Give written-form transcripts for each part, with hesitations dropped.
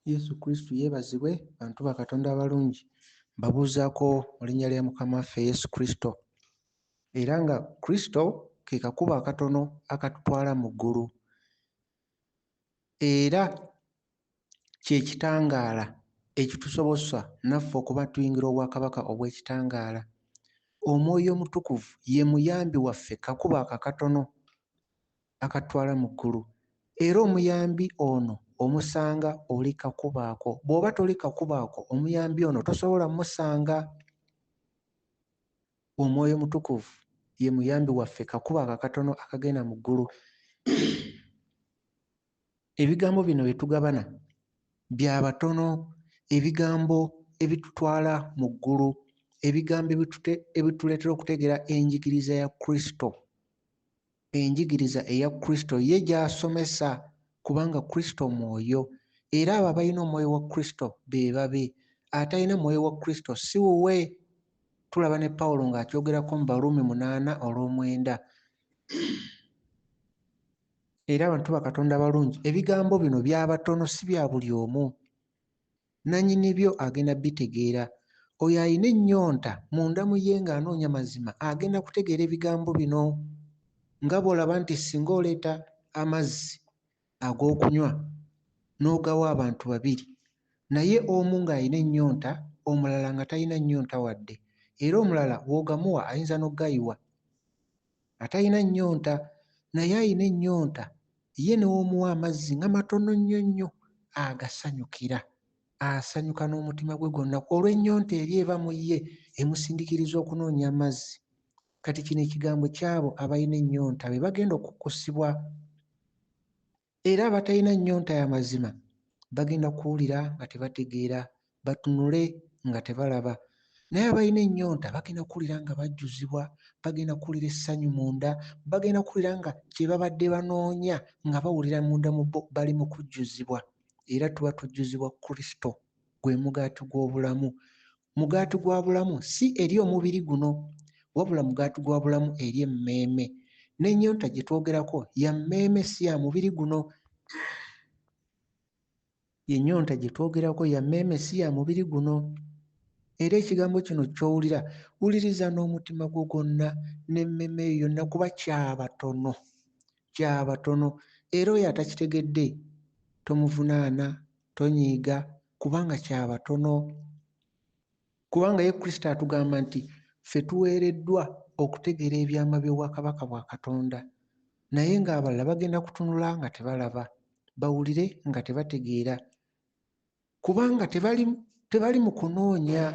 Yesu Kristo yeebazibwe, bantu ba Katonda abalungi. Mbabuuzaako mu linnya lya Mukama waffe Yesu Kristo. Era nga Kristo ke kakubo akatono akatutwala mu ggulu. Era kye kitangaala ekitusobosa naffe okuba tuyingira obwakabaka obw'ekitangaala. Omwoyo Omutukuvu ye muyambi waffe, kakubo akatono akatutwala mu ggulu. Era omuyambi ono omusanga oli kakubo ako. Bw'oba toli kakubo ako, omuyambi ono tosobola musanga. Omwoyo Mutukuvu ye muyambi waffe, kakubo akatono akagenda mu ggulu. Ebigambo bino bye tugabana bya batono, ebigambo ebitutwala mu ggulu, ebigambo ebituleetera okutegeera enjigiriza ya Kristo. Enjigiriza eya Kristo ye gy'asomesa, kubanga Kristo mwoyo, era abo abalina omwoyo wa Kristo be babe. Atalina mwoyo wa Kristo si wuwe. Tulaba ne Pawulo ng'akyogerako mu Baruumi 8:9. Era abantu ba Katonda balungi, ebigambo bino bya batono, si bya buli omu. Nannyini byo agenda bitegeera. Oyo alina ennyonta munda mu ye ng'anoonya mazima agenda kutegeera ebigambo bino. Nga bw'olaba nti singa oleeta amazzi ag'okunywa n'ogawa abantu babiri, naye omu ng'alina ennyonta, omulala nga talina nnyonta wadde, era omulala bw'ogamuwa ayinza n'ogayiwa. Atalina nnyonta naye alina ennyonta, ye n'omuwa amazzi nga matono nnyo nnyo, agasanyukira, asanyuka n'omutima gwe gwonna olw'ennyonta eri eba mu ye emusindikiriza okunoonya amazzi. Kati kino ekigambo ky'abo abalina ennyonta be bagenda okukkusibwa. Era abatalina nnyonta ya mazima bagenda kuwulira nga tebategeera, batunule nga tebalaba. Naye abalina ennyonta bagenda kuwulira nga bajjuzibwa, bagenda kuwulira essanyu munda, bagenda kuwulira nga kye babadde banoonya nga bawulira munda mu bo bali mu kujjuzibwa. Era tuba tujjuzibwa Kristo, gwe mugaati gw'obulamu. Mugaati gwa bulamu si eri omubiri guno, wabula mugaati gwa bulamu eri emmeeme. N'ennyonta gye twogerako ya mmeeme, si ya mubiri guno. Ennyonta gye twogerako ya mmeeme, si ya mubiri guno. Era ekigambo kino ky'owulira, wuliriza n'omutima gwo gwonna n'emmeeme yo yonna, kuba kyabatono, kyabatono. Era oyo atakitegedde tomuvunaana, tonyiiga, kubanga kyabatono. Kubanga ye Kristo atugamba nti ffe tuweereddwa okutegeera ebyama by'obwakabaka bwa Katonda, naye ng'abalala bagenda kutunula nga tebalaba, bawulire nga tebategeera, kubanga tebali mu kunoonya.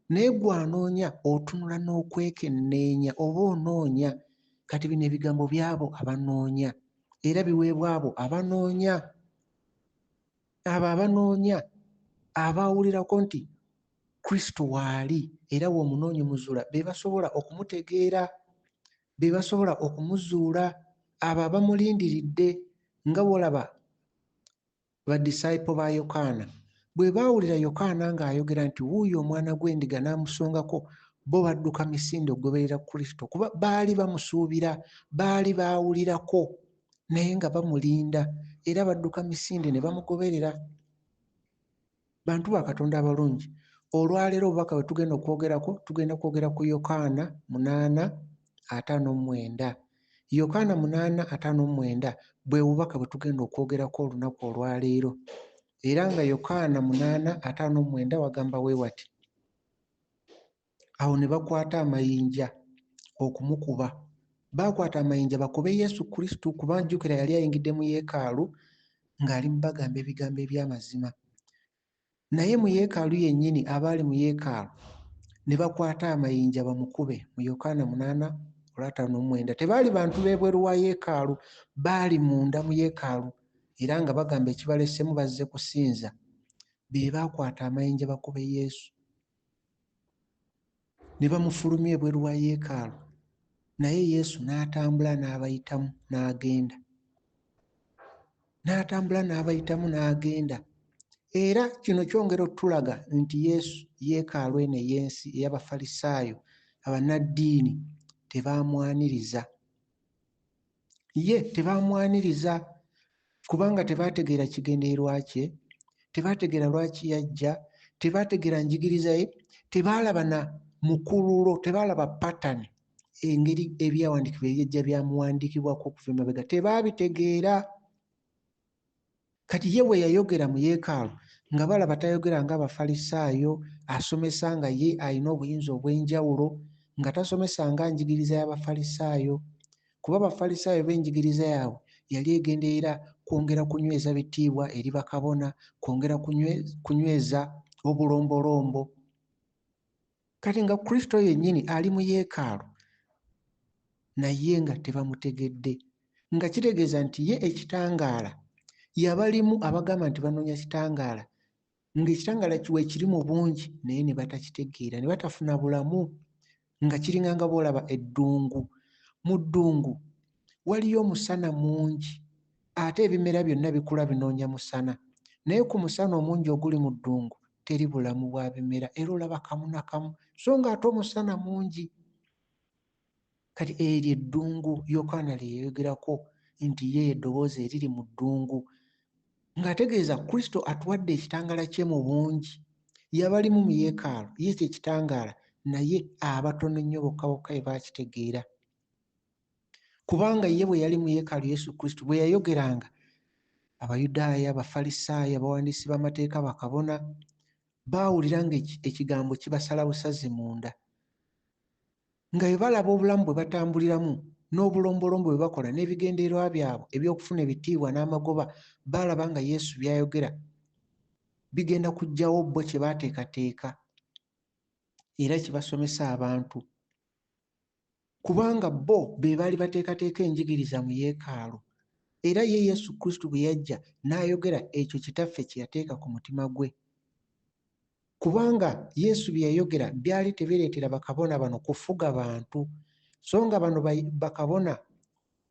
Naye gw'anoonya otunula n'okwekenneenya oba onoonya. Kati bino ebigambo by'abo abanoonya, era biweebwa abo abanoonya. Abo abanoonya, abawulirako nti Kristo waali era w'omunoonya omuzuula, be basobola okumutegeera, be basobola okumuzuula. Abo abamulindiridde, nga bw'olaba badisayipolo ba Yokaana bwe baawulira Yokaana ng'ayogera nti wuuyo omwana gw'endiga n'amusongako, bo badduka misinde okugoberera Kristo, kuba baali bamusuubira, baali baawulirako naye nga bamulinda, era badduka misinde ne bamugoberera. Bantu ba Katonda abalungi, olwaleero obubaka bwe tugenda okwogerako, tugenda kwogera ku Yokaana 8:59. Yokaana 8:59 bwe bubaka bwe tugenda okwogerako olunaku olwaleero. Era nga Yokaana 8:59 wagamba bwe wati: awo ne bakwata amayinja okumukuba. Baakwata amayinja bakube Yesu Kristo, kuba njjukira yali ayingidde mu yeekaalu ng'ali mu bagamba ebigambo eby'amazima. Naye mu yeekaalu yennyini, abaali mu yeekaalu ne bakwata amayinja bamukube. Mu Yokaana 8:59 tebaali bantu b'ebweru wa yeekaalu, baali munda mu yeekaalu, era nga bagamba ekibalesemu bazze kusinza. Be baakwata amayinja bakube Yesu ne bamufulumya ebweru wa yeekaalu, naye Yesu n'atambula n'abayitamu n'agenda. N'atambula n'abayitamu n'agenda. Era kino kyongera otulaga nti Yesu, yeekaalu eno ey'ensi ey'Abafalisaayo, abannaddiini, tebaamwaniriza. Ye tebaamwaniriza kubanga tebaategeera kigendeerwa kye, tebaategeera lwaki yajja, tebaategeera njigiriza ye, tebaalaba na mukululo, tebaalaba pattern, engeri ebyawandiikibwa ebyejja byamuwandiikibwako okuva emabega, tebaabitegeera. Kati ye bwe yayogera mu yeekaalu nga balaba tayogera ng'Abafalisaayo, asomesa nga ye alina obuyinza obw'enjawulo, nga tasomesa nga njigiriza y'Abafalisaayo, kuba Abafalisaayo b'enjigiriza yaabwe yali egenderera kwongera kunyweza bitiibwa eri bakabona, kwongera kunyweza obulombolombo. Kati nga Kristo yennyini ali mu yeekaalu naye nga tebamutegedde, nga kitegeeza nti ye ekitangaala yabalimu abagamba nti banoonya kitangaala, ng'ekitangaala kiwe kiri mu bungi naye ne batakitegeera, ne batafuna bulamu, nga kiringa nga boolaba eddungu. Mu ddungu waliyo omusana mungi ate ebimera byonna bikula binoonya musana, naye ku musana omungi oguli mu ddungu teri bulamu bwa bimera, era olaba kamu na kamu, so nga ate omusana mungi. Kati eryo eddungu Yokaana lye yeeyogerako nti ye eddoboozi eriri mu ddungu, ng'ategeeza Kristo atuwadde ekitangaala kye mu bungi. Yabalimu mu yeekaalu, ye kye kitangaala, naye abatono ennyo bokka bokka be baakitegeera. Kubanga ye bwe yali mu yeekaalu Yesu Kristo bwe yayogeranga, Abayudaaya, Abafalisaayo, abawandiisi b'amateeka, bakabona baawulira ng'ekigambo kibasala busazi munda, nga bwe balaba obulamu bwe batambuliramu n'obulombolombo bwe bakola n'ebigendererwa byabwe eby'okufuna ebitiibwa n'amagoba, baalaba nga Yesu by'ayogera bigenda kuggyawo bo kye baateekateeka era kye basomesa abantu, kubanga bo be baali bateekateeka enjigiriza mu yeekaalu. Era ye Yesu Kristo bwe yajja n'ayogera ekyo kitaffe kye yateeka ku mutima gwe, kubanga Yesu bye yayogera byali tebireetera bakabona bano kufuga bantu, so nga bano bakabona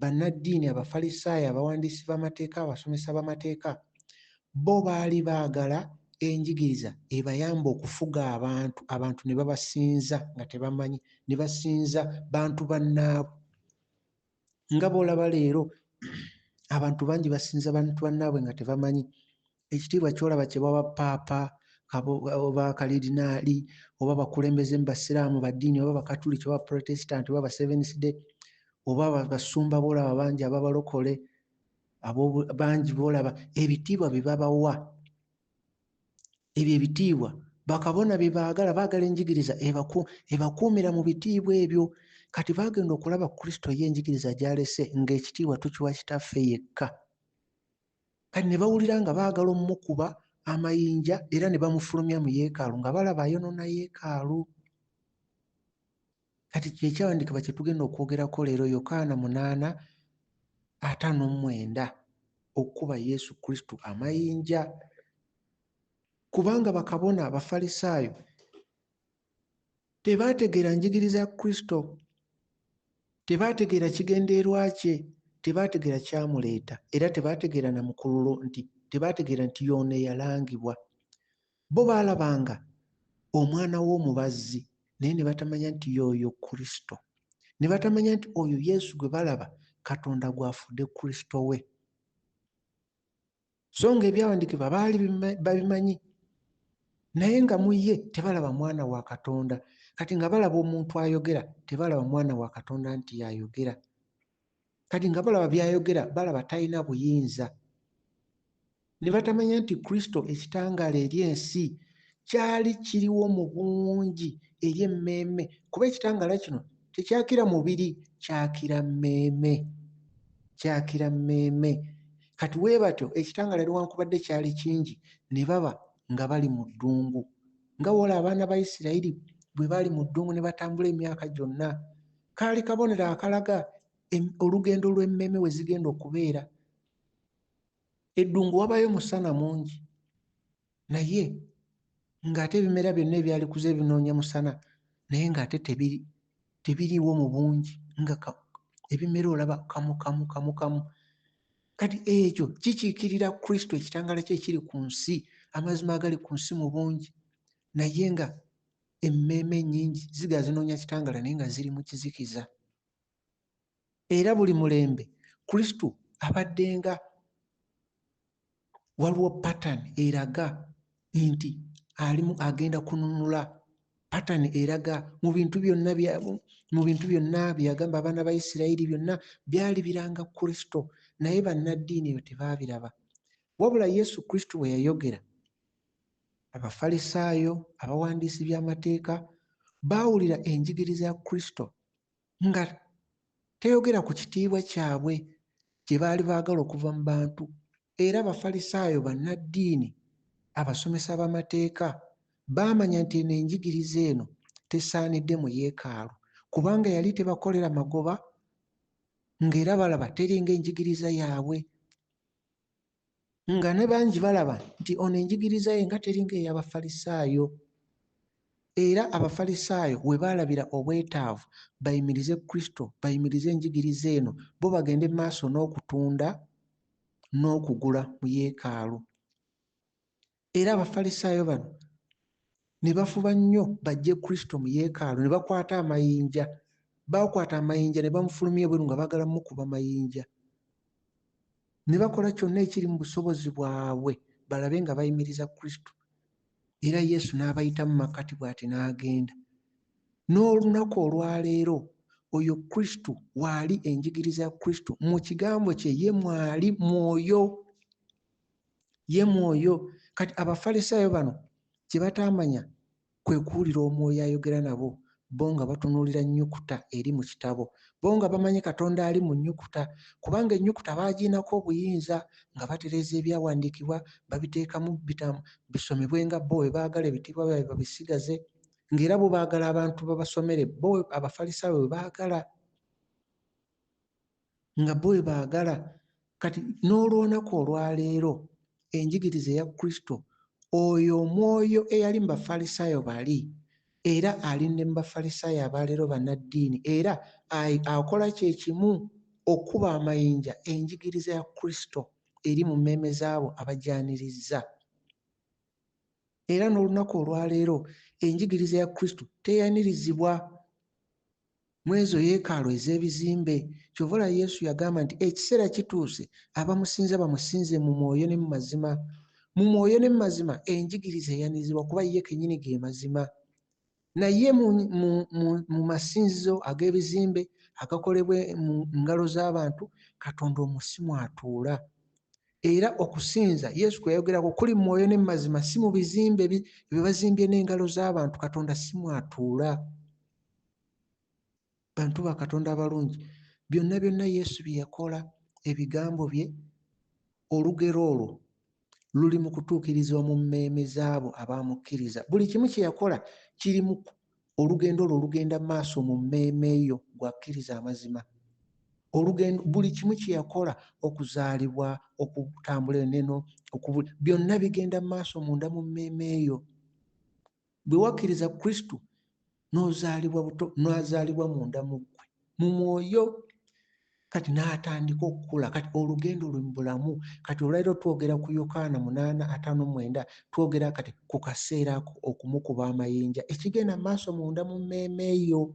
bannaddiini, Abafalisaayo, abawandiisi b'amateeka, abasomesa b'amateeka, bo baali baagala enjigiriza ebayamba okufuga abantu ne babasinza nga tebamanyi, ne basinza bantu bannaabwe. Nga bw'olaba leero abantu bangi basinza bantu bannaabwe nga tebamanyi. Ekitiibwa ky'olaba kye bawa paapa oba kalidinaali oba bakulembeze mu basiraamu baddiini oba bakatuliki oba protestant oba Seventh Day oba basumba boolaba bangi ababalokole bangi boolaba ebitiibwa bye babawa. Ebyo ebitiibwa bakabona bye baagala enjigiriza ebakuumira mu bitiibwa ebyo. Kati baagenda okulaba Kristo ye enjigiriza gy'alese ng'ekitiibwa tukiwa kitaffe yekka. Kati ne bawulira nga baagala omumukuba amayinja era ne bamufulumya mu yeekaalu nga balaba ayonoona yeekaalu. Kati kyekyawandiikibwa kye tugenda okwogerako leero, Yokaana 8:59, okukuba Yesu Kristo amayinja. Kubanga bakabona Abafalisaayo tebaategeera njigiriza ya Kristo, tebaategeera kigendeerwa kye, tebaategeera kyamuleeta, era tebaategeera na mukululo, tebaategeera nti y'ono eyalangibwa. Bo baalabanga omwana w'omubazzi naye ne batamanya nti y'oyo Kristo, ne batamanya nti oyo Yesu gwe balaba Katonda gw'afudde Kristo we. So nga ebyawandiikibwa baali babimanyi, naye nga mu ye tebalaba mwana wa Katonda. Kati nga balaba omuntu ayogera, tebalaba mwana wa Katonda nti y'ayogera. Kati nga balaba by'ayogera, balaba talina buyinza. Ne batamanya nti Kristo ekitangaala eri ensi kyali kiriwo mu bungi eri emmeeme, kuba ekitangaala kino tekyakira mubiri, kyakira mmeeme, kyakira mmeeme. Kati bwe batyo ekitangaala newankubadde kyali kingi, ne baba nga bali mu ddungu, nga wola abaana ba Isirayiri bwe baali mu ddungu ne batambula emyaka gyonna. Kaali kabonero akalaga olugendo lw'emmeeme we zigenda okubeera. Eddungu wabayo musana mungi, naye ng'ate ebimera byonna ebyali kuze binoonya musana, naye ng'ate tebiriiwo mu bungi, nga ebimera olaba kamu. Kati ekyo kikiikirira Kristo, ekitangaala kye ekiri ku nsi, amazima agali ku nsi mu bungi, naye nga emmeeme nnyingi ziga zinoonya kitangaala naye nga ziri mu kizikiza. Era buli mulembe Kristo abaddenga waliwo pattern eraga nti alimu agenda kununula. Pattern eraga mu bintu byonna byagamba abaana ba Isirayiri byonna byali biranga Kristo, naye bannaddiini ebyo tebaabiraba. Wabula Yesu Kristo bwe yayogera, Abafalisaayo, abawandiisi by'amateeka baawulira enjigiriza ya Kristo nga teyogera ku kitiibwa kyabwe kye baali baagala okuva mu bantu. Era Abafalisaayo, bannaddiini, abasomesa b'amateeka baamanya nti eno enjigiriza eno tesaanidde mu yeekaalu, kubanga yali tebakolera magoba, ng'era balaba teri ng'enjigiriza yaabwe, nga ne bangi balaba nti ono enjigiriza ye nga teri ng'ey'Abafalisaayo. Era Abafalisaayo we baalabira obwetaavu bayimirize Kristo, bayimirize enjigiriza eno, bo bagende maaso n'okutunda n'okugula mu yeekaalu. Era Abafalisaayo bano ne bafuba nnyo bajje Kristo mu yeekaalu, ne bakwata amayinja. Bakwata amayinja ne bamufulumya ebweru nga baagala mukuba mayinja. Ne bakola kyonna ekiri mu busobozi bwabwe balabe nga bayimiriza Kristo. Era Yesu n'abayitamu makkati bw'ati n'agenda. N'olunaku olwaleero oyo Kristo waali enjigiriza ya Kristo, mu kigambo kye ye mwali mwoyo. Ye mwoyo. Kati Abafalisaayo bano kye bataamanya kwe kuwulira omwoyo ayogera nabo, bo nga batunuulira nnyukuta eri mu kitabo, bo nga bamanyi Katonda ali mu nnyukuta, kubanga ennyukuta baagiinako obuyinza nga batereeza ebyawandiikibwa babiteekamu bisomebwe nga bo bwe baagala, ebitiibwa byabwe babisigaze, ng'era bo baagala abantu babasomere, bo Abafalisaayo bwe baagala, nga bo bwe baagala. Kati n'olw'olunaku olwaleero enjigiriza ya Kristo, oyo omwoyo eyali mu Bafalisaayo bali, era ali ne mu Bafalisaayo abaleero bannaddiini, era akola kye kimu okuba amayinja enjigiriza ya Kristo eri mu mmeeme zaabo abajanirizza. Era n'olunaku olwaleero enjigiriza ya Kristo teyanirizibwa mu ezo yeekaalu ez'ebizimbe. Kyova olaba Yesu yagamba nti ekiseera kituuse abamusinza bamusinze mu mwoyo ne mu mazima. Mu mwoyo ne mu mazima enjigiriza eyanirizibwa kuba ye kennyini ge mazima. Naye mu masinzizo ag'ebizimbe agakolebwa mu ngalo z'abantu, Katonda omusimu atuula. Era okusinza Yesu kwe yayogerako kuli mu mwoyo ne mu mazima, si mu bizimbe bye bazimbye n'engalo z'abantu. Katonda si mwatuula. Bantu ba Katonda abalungi, byonna byonna Yesu bye yakola, ebigambo bye, olugero olwo luli mu kutuukirizibwa mu mmeeme zaabo abaamukkiriza. Buli kimu kye yakola kiri mu olugendo olwo olugenda maaso mu mmeeme eyo gwakkiriza amazima. Olugendo, buli kimu kye yakola, okuzaalibwa, okutambula enneno, byonna bigenda maaso munda mu mmeeme eyo. Bwe wakkiriza Kristo n'ozaalibwa buto, n'azaalibwa munda mu ggwe mu mwoyo, kati n'atandika okukula. Kati olugendo lwe mu bulamu. Kati olwaleero twogera ku Yokaana 8:59, twogera kati ku kaseera ako okumukuba amayinja, ekigenda maaso munda mu mmeeme eyo.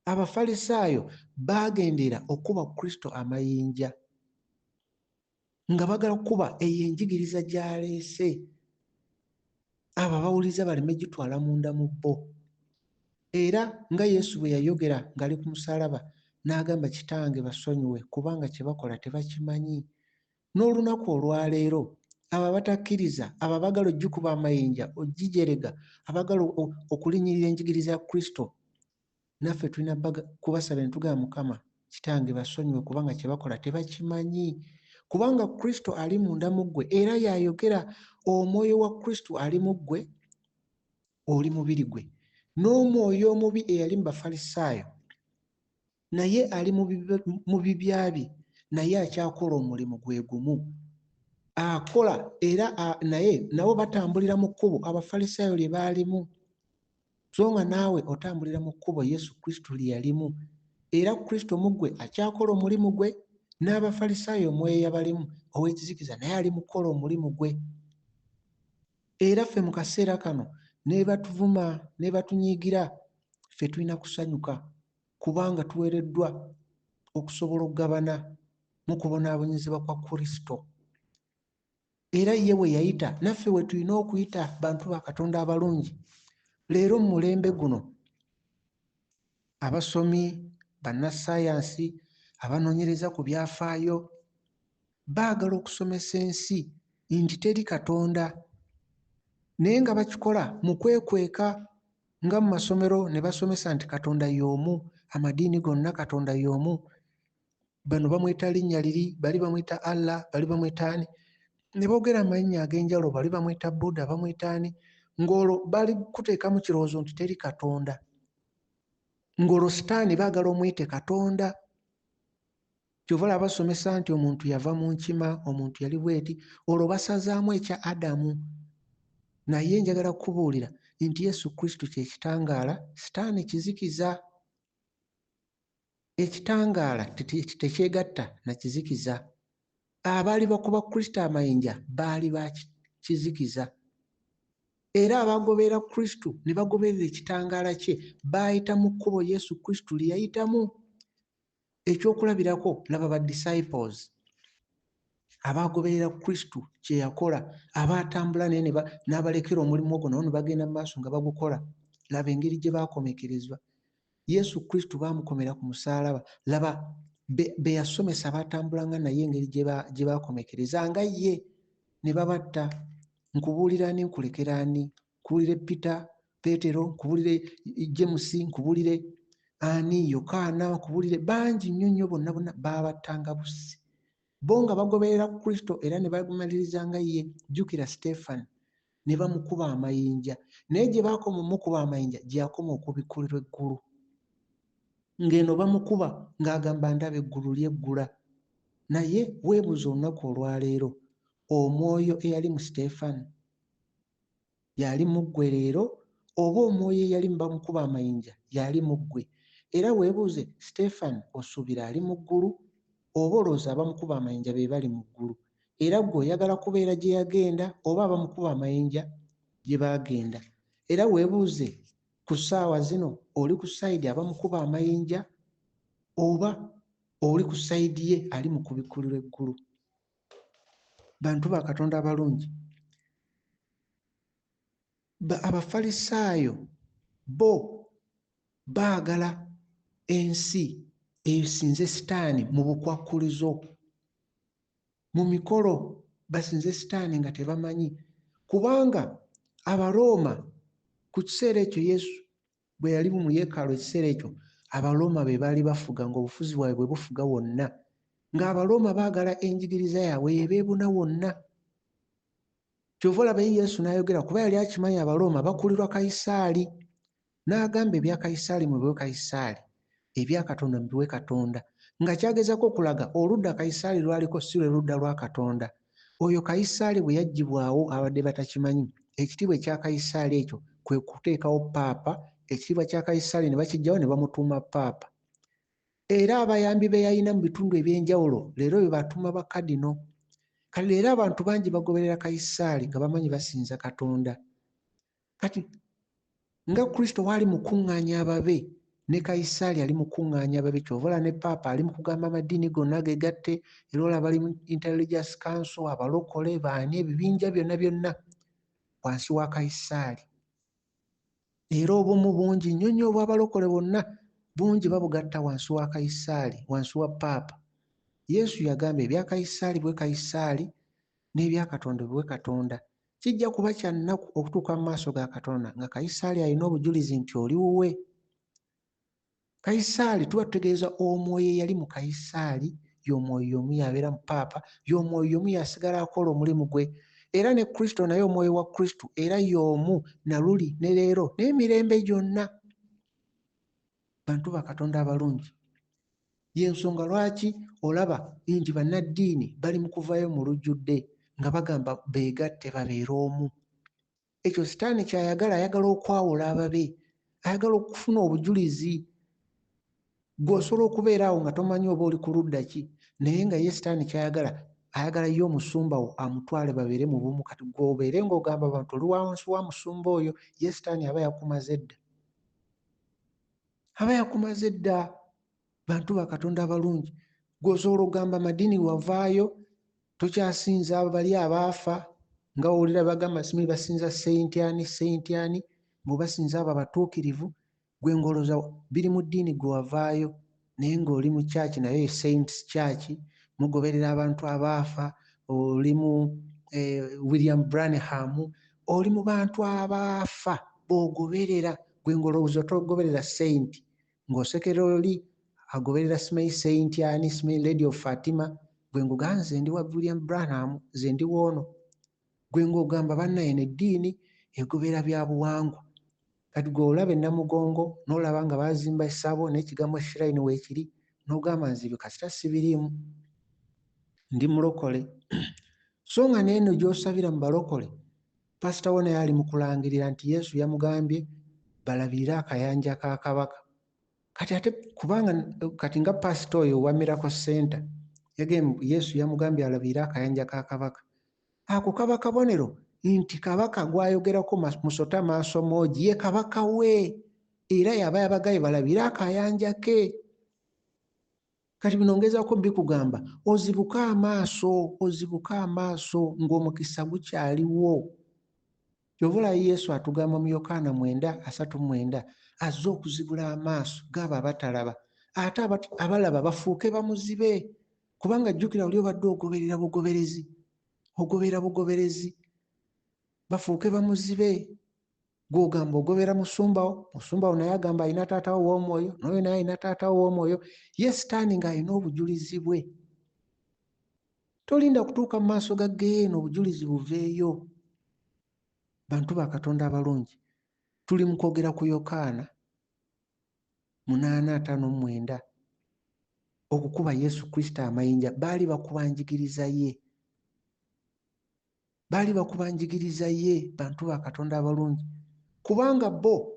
Abafalisaayo baagendera okuba Kristo amayinja nga bagala kuba eyo enjigiriza gy'aleese, abo abawuliza baleme gitwala munda mu bo. Era nga Yesu bwe yayogera ng'ali ku musaalaba n'agamba, Kitange basonyiwe kubanga kye bakola tebakimanyi. N'olunaku olwaleero abo abatakkiriza, abo abagala ogikuba amayinja, ogijerega, abagala okulinyirira enjigiriza ya Kristo, naffe tulina kubasaba ne tugamba, Mukama, Kitange basonyiwe kubanga kye bakola tebakimanyi. Kubanga Kristo ali munda mu ggwe, era y'ayogera, omwoyo wa Kristo ali mu ggwe, oli mubiri gwe. N'omwoyo omubi eyali mu Bafalisaayo naye ali mu bibyabi, naye akyakola omulimu gwe gumu. Akola era naye nabo batambulira mu kkubo Abafalisaayo lye baalimu, so nga naawe otambulira mu kkubo Yesu Kristo lye yalimu. Era Kristo mu ggwe akyakola omulimu gwe, n'Abafalisaayo omwoyo yabalimu ow'ekizikiza naye ali mu kukola omulimu gwe. Era ffe mu kaseera kano ne batuvuma ne batunyiigira, ffe tulina kusanyuka kubanga tuweereddwa okusobola okugabana mu kubonaabonyezebwa kwa Kristo. era ye we yayita naffe we tulina okuyita bantu ba Katonda abalungi. Leero mu mulembe guno abasomi, bannassaayansi, abanoonyereza ku byafaayo baagala okusomesa ensi nti teri Katonda, naye nga bakikola mu kwekweka nga mu masomero ne basomesa nti Katonda y'omu, amadiini gonna Katonda y'omu. Bano bamwita linnya liri, bali bamwita Allah, bali bamwita ani, ne boogera amannya ag'enjawulo, bali bamwita Buddha, bamwita ani, ng'olwo bali kuteekamu kirowoozo nti teri Katonda, ng'olwo Sitaani baagala omuyite Katonda. Kyova olaba basomesa nti omuntu yava mu nkima, omuntu yali bweti, olwo basazaamu ekya Adamu. Naye njagala kukubuulira nti Yesu Kristo kye kitangaala, Sitaani kizikiza. Ekitangaala tekyegatta na kizikiza. Abaali bakuba Kristo amayinja baali ba kizikiza, era abagoberera Kristo ne bagoberera ekitangaala kye baayita mu kkubo Yesu Kristo lye yayitamu. Ekyokulabirako, laba ba disciples abagoberera Kristo kye yakola, abaatambula naye n'abalekera omulimu ogwo nabo ne bagenda mu maaso nga bagukola. Laba engeri gye baakomekerezwa. Yesu Kristo baamukomera ku musaalaba, laba be yasomesa baatambulanga naye engeri gye baakomekerezanga ye, ne babatta. Nkubuulira ani, nkulekera ani? Nkubuulire Peetero, nkubuulire James, nkubuulire ani, Yokaana, nkubuulire bangi nnyo bonna baabattanga bussi. Bo nga bagoberera Kristo era ne bamalirizanga ye. Jjukira Siteefano ne bamukuba amayinja, naye gye baakoma omukuba amayinja gye yakoma okubikkulirwa eggulu. Ng'eno bamukuba ng'agamba ndaba eggulu lyeggula. Naye weebuuza olunaku olwaleero, omwoyo eyali mu Siteefano yali mu ggwe leero, oba omwoyo eyali mu bamukuba amayinja yali mu ggwe? Era weebuuze, Siteefano osuubira ali mu ggulu oba olowooza abamukuba amayinja be bali mu ggulu? Era ggwe oyagala kubeera gye yagenda oba abamukuba amayinja gye baagenda? Era weebuuze, ku ssaawa zino oli ku sayidi abamukuba amayinja oba oli ku sayidi ye ali mu kubikkulirwa eggulu? Bantu ba Katonda abalungi, Abafalisaayo bo baagala ensi esinze Sitaani mu bukwakkulizo, mu mikolo basinze Sitaani nga tebamanyi. Kubanga Abaroma ku kiseera ekyo Yesu bwe yali mu yeekaalu, ekiseera ekyo Abaroma be baali bafuga, ng'obufuzi bwabwe bwe bufuga wonna, ng'Abaroma baagala enjigiriza yaabwe ebeebuna wonna. Kyova olaba Yesu n'ayogera, kuba yali akimanyi Abaroma bakulirwa Kayisaali, n'agamba ebya Kayisaali mubiwe Kayisaali, ebya Katonda mubiwe Katonda, nga kyagezako okulaga oludda Kayisaali lwaliko si lwe ludda lwa Katonda. Oyo Kayisaali bwe yaggyibwawo abadde batakimanyi, ekitiibwa ekya Kayisaali ekyo kwe kuteekawo paapa. Ekitiibwa kya Kayisaali ne bakiggyawo ne bamutuuma paapa. Era abayambi be yalina mu bitundu eby'enjawulo leero be batuuma bakadino. Kati leero abantu bangi bagoberera Kayisaali nga bamanyi basinza Katonda. Kati nga Kristo waali mukuŋŋaanya ababe, ne Kayisaali ali mukuŋŋaanya ababe. Kyova olaba ne paapa ali mu kugamba amadiini gonna geegatte, era olaba bali mu Intelligence Council, abalokole, baani, ebibinja byonna wansi wa Kayisaali. Era obumu bungi nnyo obw'abalokole bonna bungi babugatta wansi wa Kayisaali, wansi wa paapa. Yesu yagamba ebya Kayisaali bwe Kayisaali, n'ebya Katonda bwe Katonda. Kijja kuba kya nnaku okutuuka mu maaso ga Katonda nga Kayisaali alina obujulizi nti oli wuwe. Kayisaali tuba tutegeeza omwoyo eyali mu Kayisaali, y'omwoyo y'omu yabeera mu paapa, y'omwoyo y'omu yasigala akola omulimu gwe. Era ne Kristo naye omwoyo wa Kristo era y'omu na luli ne leero n'emirembe gyonna. Bantu ba Katonda abalungi, y'ensonga lwaki olaba nti bannaddiini bali mu kuvaayo mu lujjudde nga bagamba beegatte babeere omu. Ekyo Sitaani ky'ayagala, ayagala okwawula ababe, ayagala okufuna obujulizi. Gw'osobola okubeera awo nga tomanyi oba oli ku ludda ki, naye nga ye Sitaani ky'ayagala, ayagala ye omusumba wo amutwale babeere mu bumu. Kati gw'obeere ng'ogamba abantu oli wansi wa musumba oyo, ye Sitaani aba yakumaze dda, aba yakumaze dda. Bantu ba Katonda abalungi, gw'osobola okugamba amadiini wavaayo, tokyasinza bali abaafa, nga owulira bagamba simi basinza senti ani bwebasinza abo abatuukirivu, gwe ngoloza biri mu ddiini gwe wavaayo, naye ng'oli mu kyaki nayo saints church, mugoberera abantu abaafa, oli mu William Branham, oli mu bantu abaafa b'ogoberera, gwe ngolowooza togoberera saint, ng'osekera oli agoberera simanyi saint ani, simanyi Lady of Fatima, gwe ngugamba nze ndi wa William Branham, nze ndi woono. Gwe ng'ogamba bannaye n'eddiini egobera bya buwangwa. Kati gwe olaba Namugongo n'olaba nga baazimba essabo n'ekigambo shrine weekiri, n'ogamba nze ebyo kasita sibiriimu, ndi mulokole. So nga n'eno gy'osabira mu balokole, pasita wo naye ali mu kulangirira nti Yesu yamugambye balabirire akayanja ka Kabaka. Kati ate kubanga kati nga pasita oyo wa Miracle Center Yesu yamugambye alabirire akayanja ka Kabaka, ako kaba kabonero nti Kabaka gwayogerako musota maaso moogi ye Kabaka we, era yaba yabagaye balabire akayanja ke. Kati bino ngezaako bikugamba ozibuke amaaso ng'omukisa gukyaliwo. Kyovula Yesu atugamba mu Yokaana 9:39 azze okuzibula amaaso g'abo abatalaba, ate abalaba bafuuke bamuzibe. Kubanga jjukira oli obadde ogoberera bugoberezi bafuuke bamuzibe. Gw'ogamba ogobera musumbawo naye agamba alina taatawo w'omwoyo, n'oyo naye alina taatawo w'omwoyo, ye sitaani ng'alina obujulizi bwe. Tolinda kutuuka mu maaso ga Geyeena obujulizi buveeyo. Bantu ba Katonda abalungi, tuli mu kwogera ku Yokaana 8:59 okukuba Yesu Kristo amayinja. Baali bakuba njigiriza ye, bantu ba Katonda abalungi, kubanga bo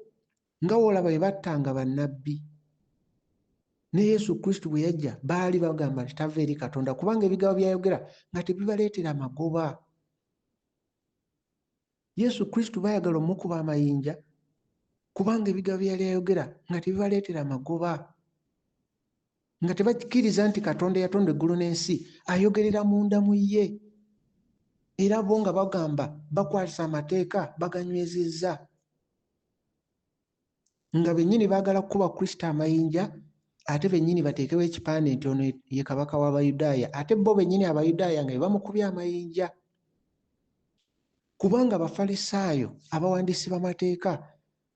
nga woolaba bwe battanga bannabbi ne Yesu Kristo bwe yajja baali bagamba nti tava eri Katonda, kubanga ebigambo byayogera nga tebibaleetera magoba. Yesu Kristo baayagala omukuba amayinja kubanga ebigambo byali ayogera nga tebibaleetera magoba, nga tebakkiriza nti Katonda yatonda eggulu n'ensi ayogerera munda mu ye, era bo nga bagamba bakwasa amateeka baganywezezza, nga bennyini baagala kukuba Kristo amayinja ate bennyini bateekewo ekipande nti ono ye kabaka w'Abayudaaya, ate bo bennyini Abayudaaya nga bamukubye amayinja. Kubanga Abafalisaayo abawandiisi b'amateeka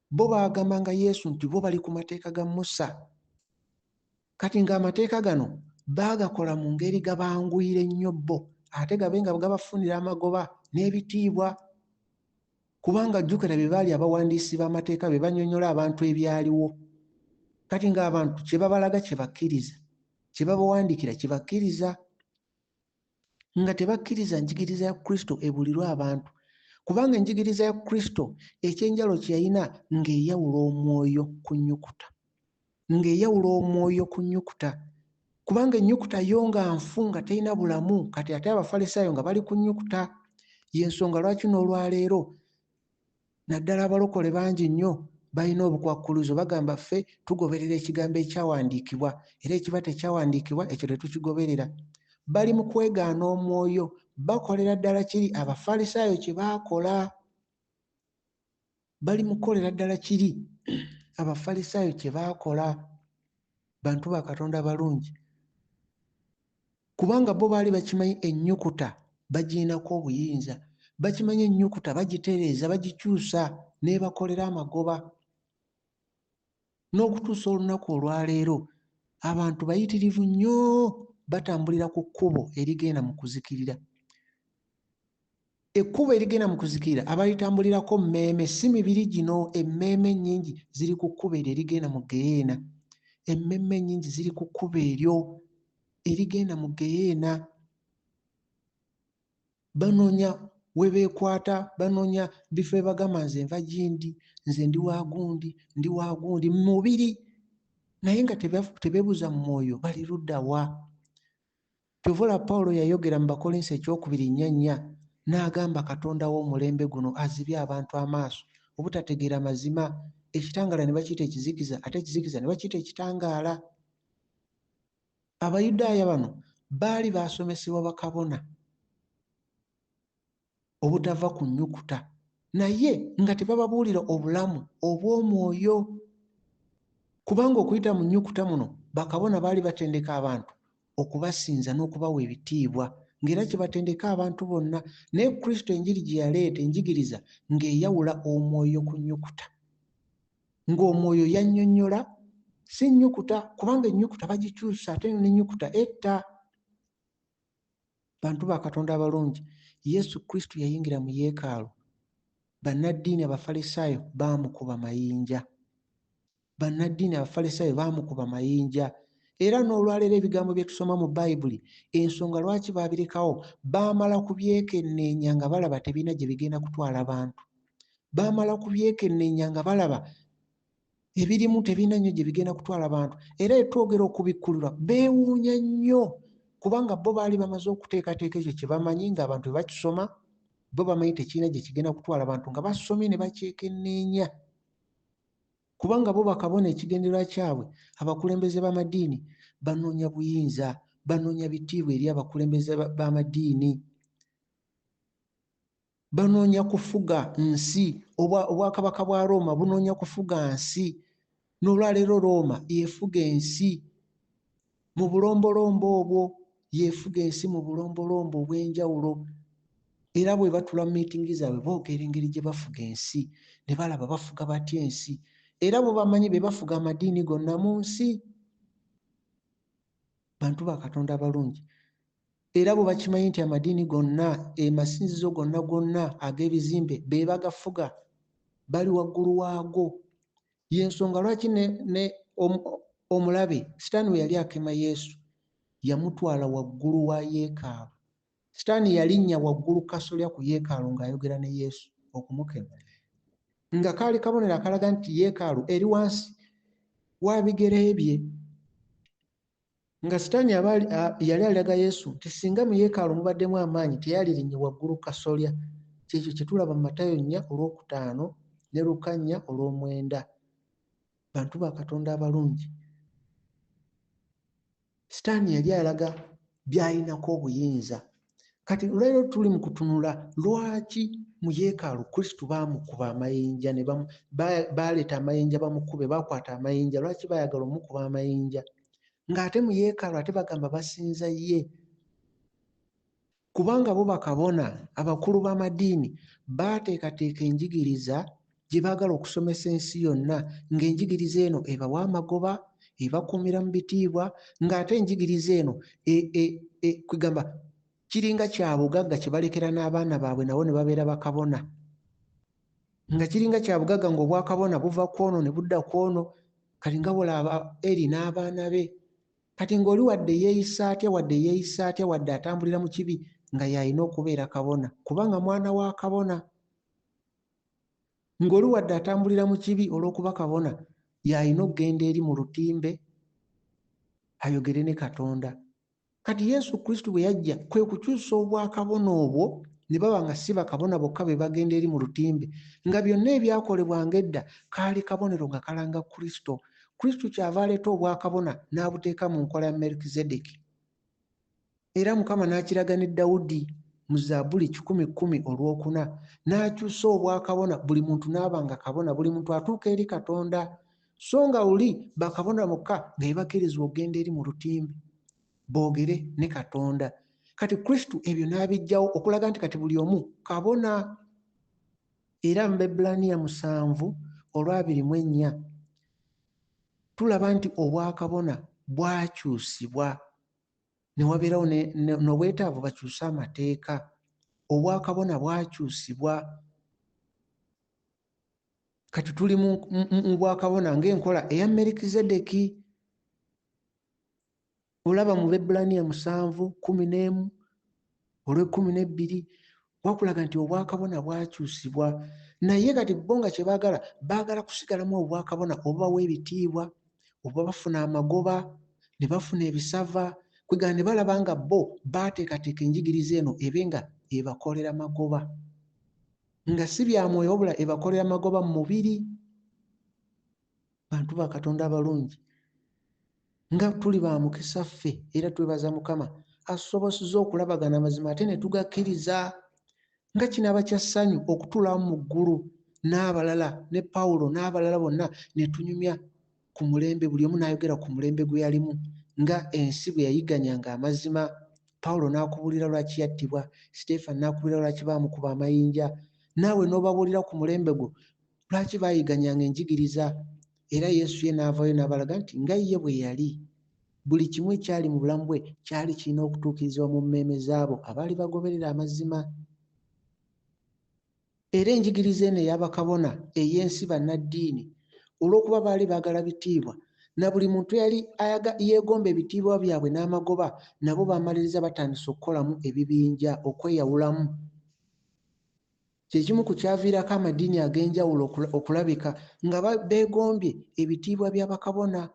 bo baagambanga Yesu nti bo bali ku mateeka ga Musa. Kati ng'amateeka gano baagakola mu ngeri gabanguyire nnyo bo, ate gabe nga gabafunira amagoba n'ebitiibwa. Kubanga jjukira bye baali abawandiisi b'amateeka be bannyonnyola abantu ebyaliwo. Kati ng'abantu kye babalaga kye bakkiriza, kye babawandiikira kye bakkiriza, nga tebakkiriza njigiriza ya Kristo ebulirwa abantu. Kubanga enjigiriza ya Kristo ekyenjalo kye yalina ng'eyawula omwoyo ku nnyukuta, kubanga ennyukuta yo nga nfu nga terina bulamu, kati ate Abafalisaayo nga bali ku nnyukuta. Y'ensonga lwaki n'olwaleero naddala abalokole bangi nnyo balina obukwakkulizo, bagamba ffe tugoberera ekigambo ekyawandiikibwa, era ekiba tekyawandiikibwa ekyo tetukigoberera. Bali mu kwegaana omwoyo, bakolera ddala kiri Abafalisaayo kye baakola. Abafalisaayo kye baakola. Bantu ba Katonda balungi, kubanga bo baali bakimanyi ennyukuta bagiinako obuyinza, bakimanyi ennyukuta bagitereeza bagikyusa n'ebakolera amagoba. N'okutuusa olunaku olwaleero abantu bayitirivu nnyo, batambulira ku kkubo erigenda mu kuzikirira. Ekkubo erigenda mu kuzikirira abalitambulirako mmeeme si mibiri gino, emmeeme ennyingi ziri ku kkubo eryo erigenda mu Geyeena. Emmeeme ennyingi ziri ku kkubo eryo erigenda mu Geyeena. Banoonya we beekwata, banoonya bifo bagamba nze nva gindi, nze ndi wagundi mu mubiri, naye nga tebeebuuza mu mwoyo bali ludda wa. Kyovula Pawulo yayogera mu Bakolinso 2:4 n'agamba Katonda w'omulembe guno azibye abantu amaaso obutategeera mazima, ekitangaala ne bakiyita ekizikiza, ate ekizikiza ne bakiyita ekitangaala. Abayudaaya bano baali baasomesebwa bakabona obutava ku nnyukuta, naye nga tebababuulira obulamu obw'omwoyo. Kubanga okuyita mu nnyukuta muno bakabona baali batendeka abantu okubasinza n'okubawa ebitiibwa, ng'era kyebatendeka abantu bonna. Naye Kristo enjiri gye yaleeta enjigiriza ng'eyawula omwoyo ku nnyukuta, ng'omwoyo yannyonnyola si nnyukuta, kubanga ennyukuta bagikyusa ate n'ennyukuta etta. Bantu ba Katonda abalungi, Yesu Kristo yayingira mu yeekaalu, bannaddiini Abafalisaayo baamukuba mayinja. Bannaddiini Abafalisaayo baamukuba mayinja. Era n'olwaleero ebigambo bye tusoma mu Bayibuli, ensonga lwaki baabirekawo, baamala kubyekenneenya nga balaba tebirina gye bigenda kutwala bantu. Baamala kubyekenneenya nga balaba ebirimu tebirina nnyo gye bigenda kutwala bantu. Era etwogera okubikkulirwa beewuunya nnyo, kubanga bo baali bamaze okuteekateeka ekyo kye bamanyi ng'abantu bwe bakisoma bo bamanyi tekirina gye kigenda kutwala abantu, nga basomye ne bakyekenneenya. Kubanga bo bakabona ekigendererwa kyabwe, abakulembeze b'amadiini banoonya buyinza, banoonya bitiibwa eri abakulembeze b'amadiini, banoonya kufuga nsi. Obwakabaka bwa Roma bunoonya kufuga nsi. N'olwaleero Roma yefuga ensi mu bulombolombo obwo, yefuga ensi mu bulombolombo obw'enjawulo. Era bwe batula mu miitingi zaabwe boogera engeri gye bafuga ensi, ne balaba bafuga batya ensi. Era bo bamanyi be bafuga amadiini gonna mu nsi. Bantu ba Katonda abalungi, era bo bakimanyi nti amadiini gonna, amasinzizo gonna ag'ebizimbe be bagafuga, bali waggulu waago. Y'ensonga lwaki ne omulabe Sitaani we yali akema Yesu yamutwala waggulu wa yeekaalu. Sitaani yalinnya waggulu kasolya ku yeekaalu ng'ayogera ne Yesu okumukema, nga kaali kabonero akalaga nti yeekaalu eri wansi wa bigere bye. Nga Sitaani yali alaga Yesu nti singa mu yeekaalu mubaddemu amaanyi teyalirinnye waggulu kasolya. Kyekyo kye tulaba mu Matayo 4:5 ne Luka 4:9. Bantu ba Katonda abalungi, Sitaani yali alaga by'alinako obuyinza. Kati leero tuli mu kutunula lwaki mu yeekaalu Kristo baamukuba amayinja, ne baleeta amayinja bamukube, bakwata amayinja. Lwaki baayagala omukuba amayinja ng'ate mu yeekaalu ate bagamba basinza ye? Kubanga bo bakabona abakulu b'amadiini baateekateeka enjigiriza gye baagala okusomesa ensi yonna, ng'enjigiriza eno ebawa amagoba, ebakuumira mu bitiibwa, ng'ate enjigiriza eno kwegamba kiringa kya bugagga kye balekera n'abaana baabwe nabo ne babeera bakabona, nga kiringa kya bugagga ng'obwakabona buva kwono ne budda kwono. Kati nga bwolaba Eri n'abaana be, kati ng'oli wadde yeeyisa atya, wadde atambulira mu kibi, nga y'alina okubeera kabona kubanga mwana wa kabona. Ng'oli wadde atambulira mu kibi olw'okuba kabona, y'alina okugenda eri mu lutimbe ayogere ne Katonda. Kati Yesu Kristo bwe yajja kwe kukyusa obwakabona obwo ne baba nga si bakabona bokka be bagenda eri mu lutimbe, nga byonna ebyakolebwanga edda kaali kabonero nga kalanga Kristo. Kristo kyava aleeta obwakabona n'abuteeka mu nkola ya Merukizedeki. Era Mukama n'akiraga ne Dawudi mu Zabbuli 10:10 n'akyusa obwakabona, buli muntu n'aba nga kabona, buli muntu atuuka eri Katonda. So nga oli bakabona mokka nga bakkirizibwa okugenda eri mu lutimbe boogere ne Katonda. Kati Kristo ebyo n'abijjawo okulaga nti kati buli omu kabona. Era mu Ebbulaniya 7:24 tulaba nti obwakabona bwakyusibwa ne wabeerawo n'obwetaavu bakyuse amateeka. Obwakabona bwakyusibwa. Kati tuli mu bwakabona ng'enkola eya Merukizedeki. Olaba mu Ebbulaniya 7:11 olw'12 wakulaga nti obwakabona bwakyusibwa. Naye kati bo nga kye baagala kusigalamu obwakabona obubawa ebitiibwa, oba bafuna amagoba, ne bafuna ebisava, kwegamba ne balaba nga bo baateekateeka enjigiriza eno ebe nga ebakolera magoba, nga si bya mwoyo wabula ebakolera magoba mu mubiri. Bantu ba Katonda abalungi, nga tuli ba mukisa ffe era twebaza Mukama asobozesa okulabagana amazima ate ne tugakkiriza, nga kinaaba kya ssanyu okutuulamu mu ggulu n'abalala ne Pawulo n'abalala bonna ne tunyumya ku mulembe, buli omu n'ayogera ku mulembe gwe yalimu nga ensi bwe yayiganyanga amazima. Pawulo n'akubuulira lwaki yattibwa, Siteefano n'akubuulira lwaki baamukuba amayinja, naawe n'obabuulira ku mulembe gwo lwaki baayiganyanga enjigiriza. Era Yesu ye n'avaayo n'abalaga nti nga ye bwe yali, buli kimu ekyali mu bulamu bwe kyali kirina okutuukirizibwa mu mmeeme zaabo abaali bagoberera amazima. Era enjigiriza eno ey'abakabona ey'ensi bannaddiini, olw'okuba baali baagala bitiibwa, na buli muntu yali yeegomba ebitiibwa byabwe n'amagoba, nabo baamaliriza batandise okukolamu ebibinja, okweyawulamu. Kyekimu ku kyaviirako amadiini ag'enjawulo okulabika nga beegombye ebitiibwa by'abakabona,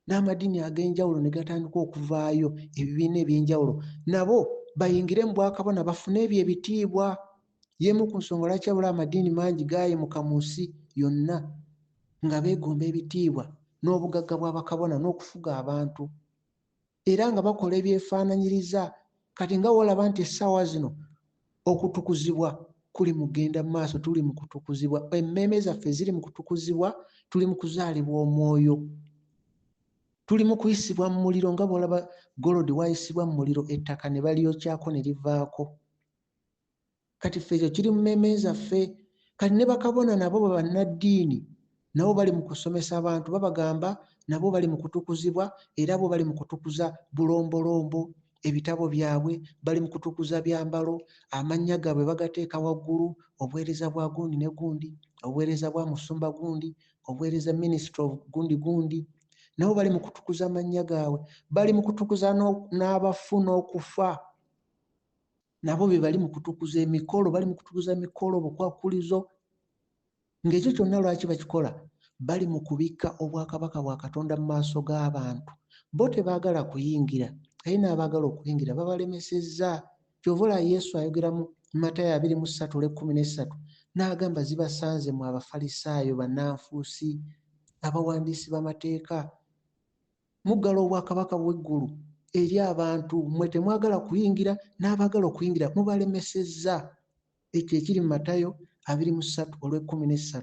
n'amadiini ag'enjawulo ne gatandika okuvaayo, ebibiina eby'enjawulo nabo bayingire mu bwakabona bafune ebyo ebitiibwa. Y'emu ku nsonga lwaki abula amadiini mangi gaayimuka mu nsi yonna nga beegomba ebitiibwa n'obugagga bw'abakabona n'okufuga abantu, era nga bakola ebyefaananyiriza. Kati nga wolaba nti essaawa zino okutukuzibwa kuli mu kugenda mu maaso, tuli mu kutukuzibwa, emmeeme zaffe ziri mu kutukuzibwa, tuli mu kuzaalibwa omwoyo, tuli mu kuyisibwa mu muliro nga bw'olaba golodi wayisibwa mu muliro ettaka ne balyokyako ne livaako. Kati ffe ekyo kiri mu mmeeme zaffe. Kati ne bakabona nabo bannaddiini nabo bali mu kusomesa abantu, babagamba nabo bali mu kutukuzibwa, era bo bali mu kutukuza bulombolombo, ebitabo byabwe, bali mu kutukuza byambalo, amannya gaabwe bagateeka waggulu, obuweereza bwa gundi ne gundi, obuweereza bwa musumba gundi, obuweereza minisitule gundi gundi, nabo bali mu kutukuza amannya gaabwe, bali mu kutukuza n'abafu n'okufa, nabo be bali mu kutukuza emikolo, bali mu kutukuza mikolo, bukwakulizo. Ng'ekyo kyonna lwaki bakikola? Bali mu kubikka obwakabaka bwa Katonda mu maaso g'abantu. Bo tebaagala kuyingira, aye n'abaagala okuyingira babalemesezza. Kyova olaba Yesu ayogera mu Matayo 23:13 n'agamba zibasanze mu Abafalisaayo, bannanfuusi, abawandiisi b'amateeka, muggala obwakabaka bw'eggulu eri abantu, mmwe temwagala kuyingira, n'abaagala okuyingira mubalemesezza. Ekyo ekiri mu Matayo 23:13.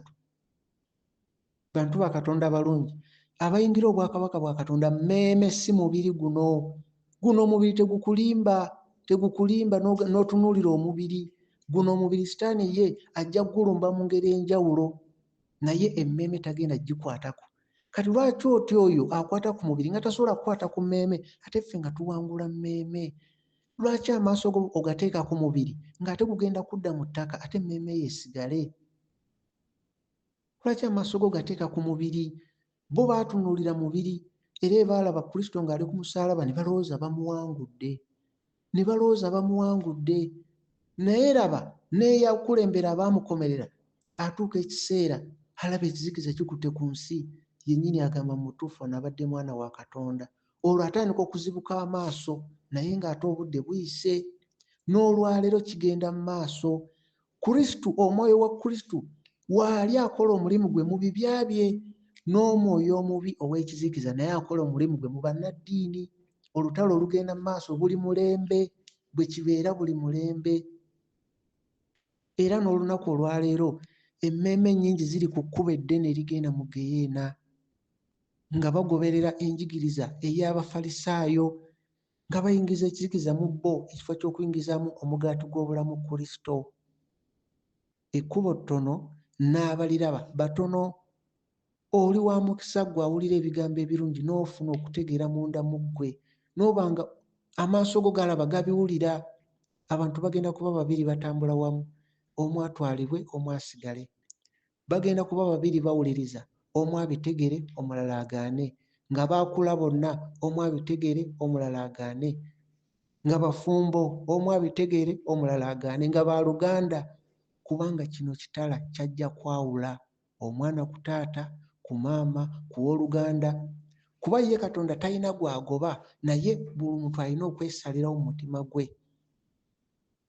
Bantu ba Katonda abalungi, abayingira obwakabaka bwa Katonda mmeeme, si mubiri guno. Guno omubiri tegukulimba n'otunuulira omubiri guno. Omubiri Sitaani ye ajja kugulumba mu ngeri enjawulo, naye emmeeme tagenda gikwatako. Kati lwaki oti oyo akwata ku mubiri nga tasobola kukwata ku mmeeme, ate ffe nga tuwangula mmeeme? Lwaki amaaso go ogateeka ku mubiri ng'ate gugenda kudda mu ttaka, ate emmeeme yeesigale? Lwaki amaaso go gateeka ku mubiri? Bo baatunuulira mubiri, era baalaba Kristo ng'ali ku musaalaba ne balowooza bamuwangudde. Naye laba n'eyakulembera abaamukomerera atuuka ekiseera alaba ekizikiza kikutte ku nsi, yennyini agamba mu mutuufu ono abadde mwana wa Katonda. Olwo atandika okuzibuka amaaso, naye ng'ate obudde buyise. N'olwaleero kigenda mu maaso. Kristo, omwoyo wa Kristo waali akola omulimu gwe mu bibya bye, n'omwoyo omubi ow'ekizikiza naye akola omulimu gwe mu bannaddiini. Olutalo olugenda mu maaso buli mulembe, bwe kibeera buli mulembe. Era n'olunaku olwaleero emmeeme ennyingi ziri ku kkubo eddene erigenda mu Geyeena, nga bagoberera enjigiriza ey'Abafalisaayo, nga bayingiza ekizikiza mu bo ekifo ky'okuyingizamu omugaati gw'obulamu Kristo. Ekkubo ttono n'abaliraba batono. Oli wa mukisa gwe awulira ebigambo ebirungi n'ofuna okutegeera munda mu ggwe, n'oba nga amaaso go galaba gabiwulira. Abantu bagenda kuba babiri batambula wamu, omu atwalibwe, omu asigale. Bagenda kuba babiri bawuliriza, omu abitegere, omulala agaane. Nga baakula bonna, omu abitegere, omulala agaane. Nga bafumbo, omu abitegere, omulala agaane. Nga baaluganda, kubanga kino kitala kyajja kwawula omwana ku taata, ku maama, ku w'oluganda. Kuba ye Katonda talina gwagoba, naye buli muntu alina okwesalirawo mu mutima gwe.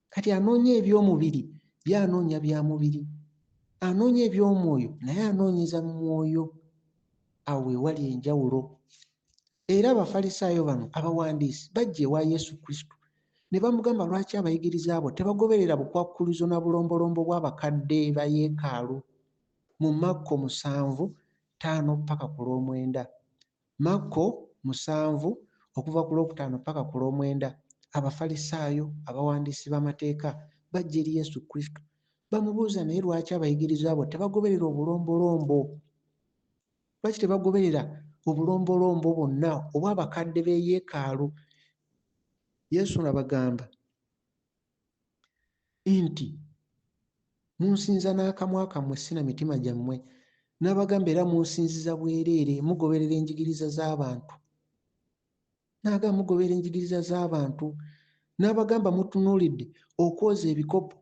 Kati anoonya eby'omubiri ye anoonya bya mubiri, anoonya eby'omwoyo naye anoonyeza mu mwoyo. Awo ewali enjawulo. Era Abafalisaayo bano abawandiisi bajja ewa Yesu Kristo ne bamugamba lwaki abayigiriza abo tebagoberera bukwakkulizo na bulombolombo bw'abakadde ba yeekaalu mu Makko 7:5 paka ku lw'omwenda. Makko 7 okuva ku lwokutaano paka ku lw'omwenda. Abafalisaayo, abawandiisi b'amateeka bajja eri Yesu Kristo bamubuuza naye lwaki abayigiriza abo tebagoberera obulombolombo, lwaki tebagoberera obulombolombo bwonna obw'abakadde b'eyeekaalu. Yesu n'abagamba nti munsinza n'akamwa kammwe si na mitima gyammwe. N'abagamba era munsinziza bwereere, mugoberera enjigiriza z'abantu. N'agamba mugoberera enjigiriza z'abantu. N'abagamba mutunuulidde okwoza ebikopo,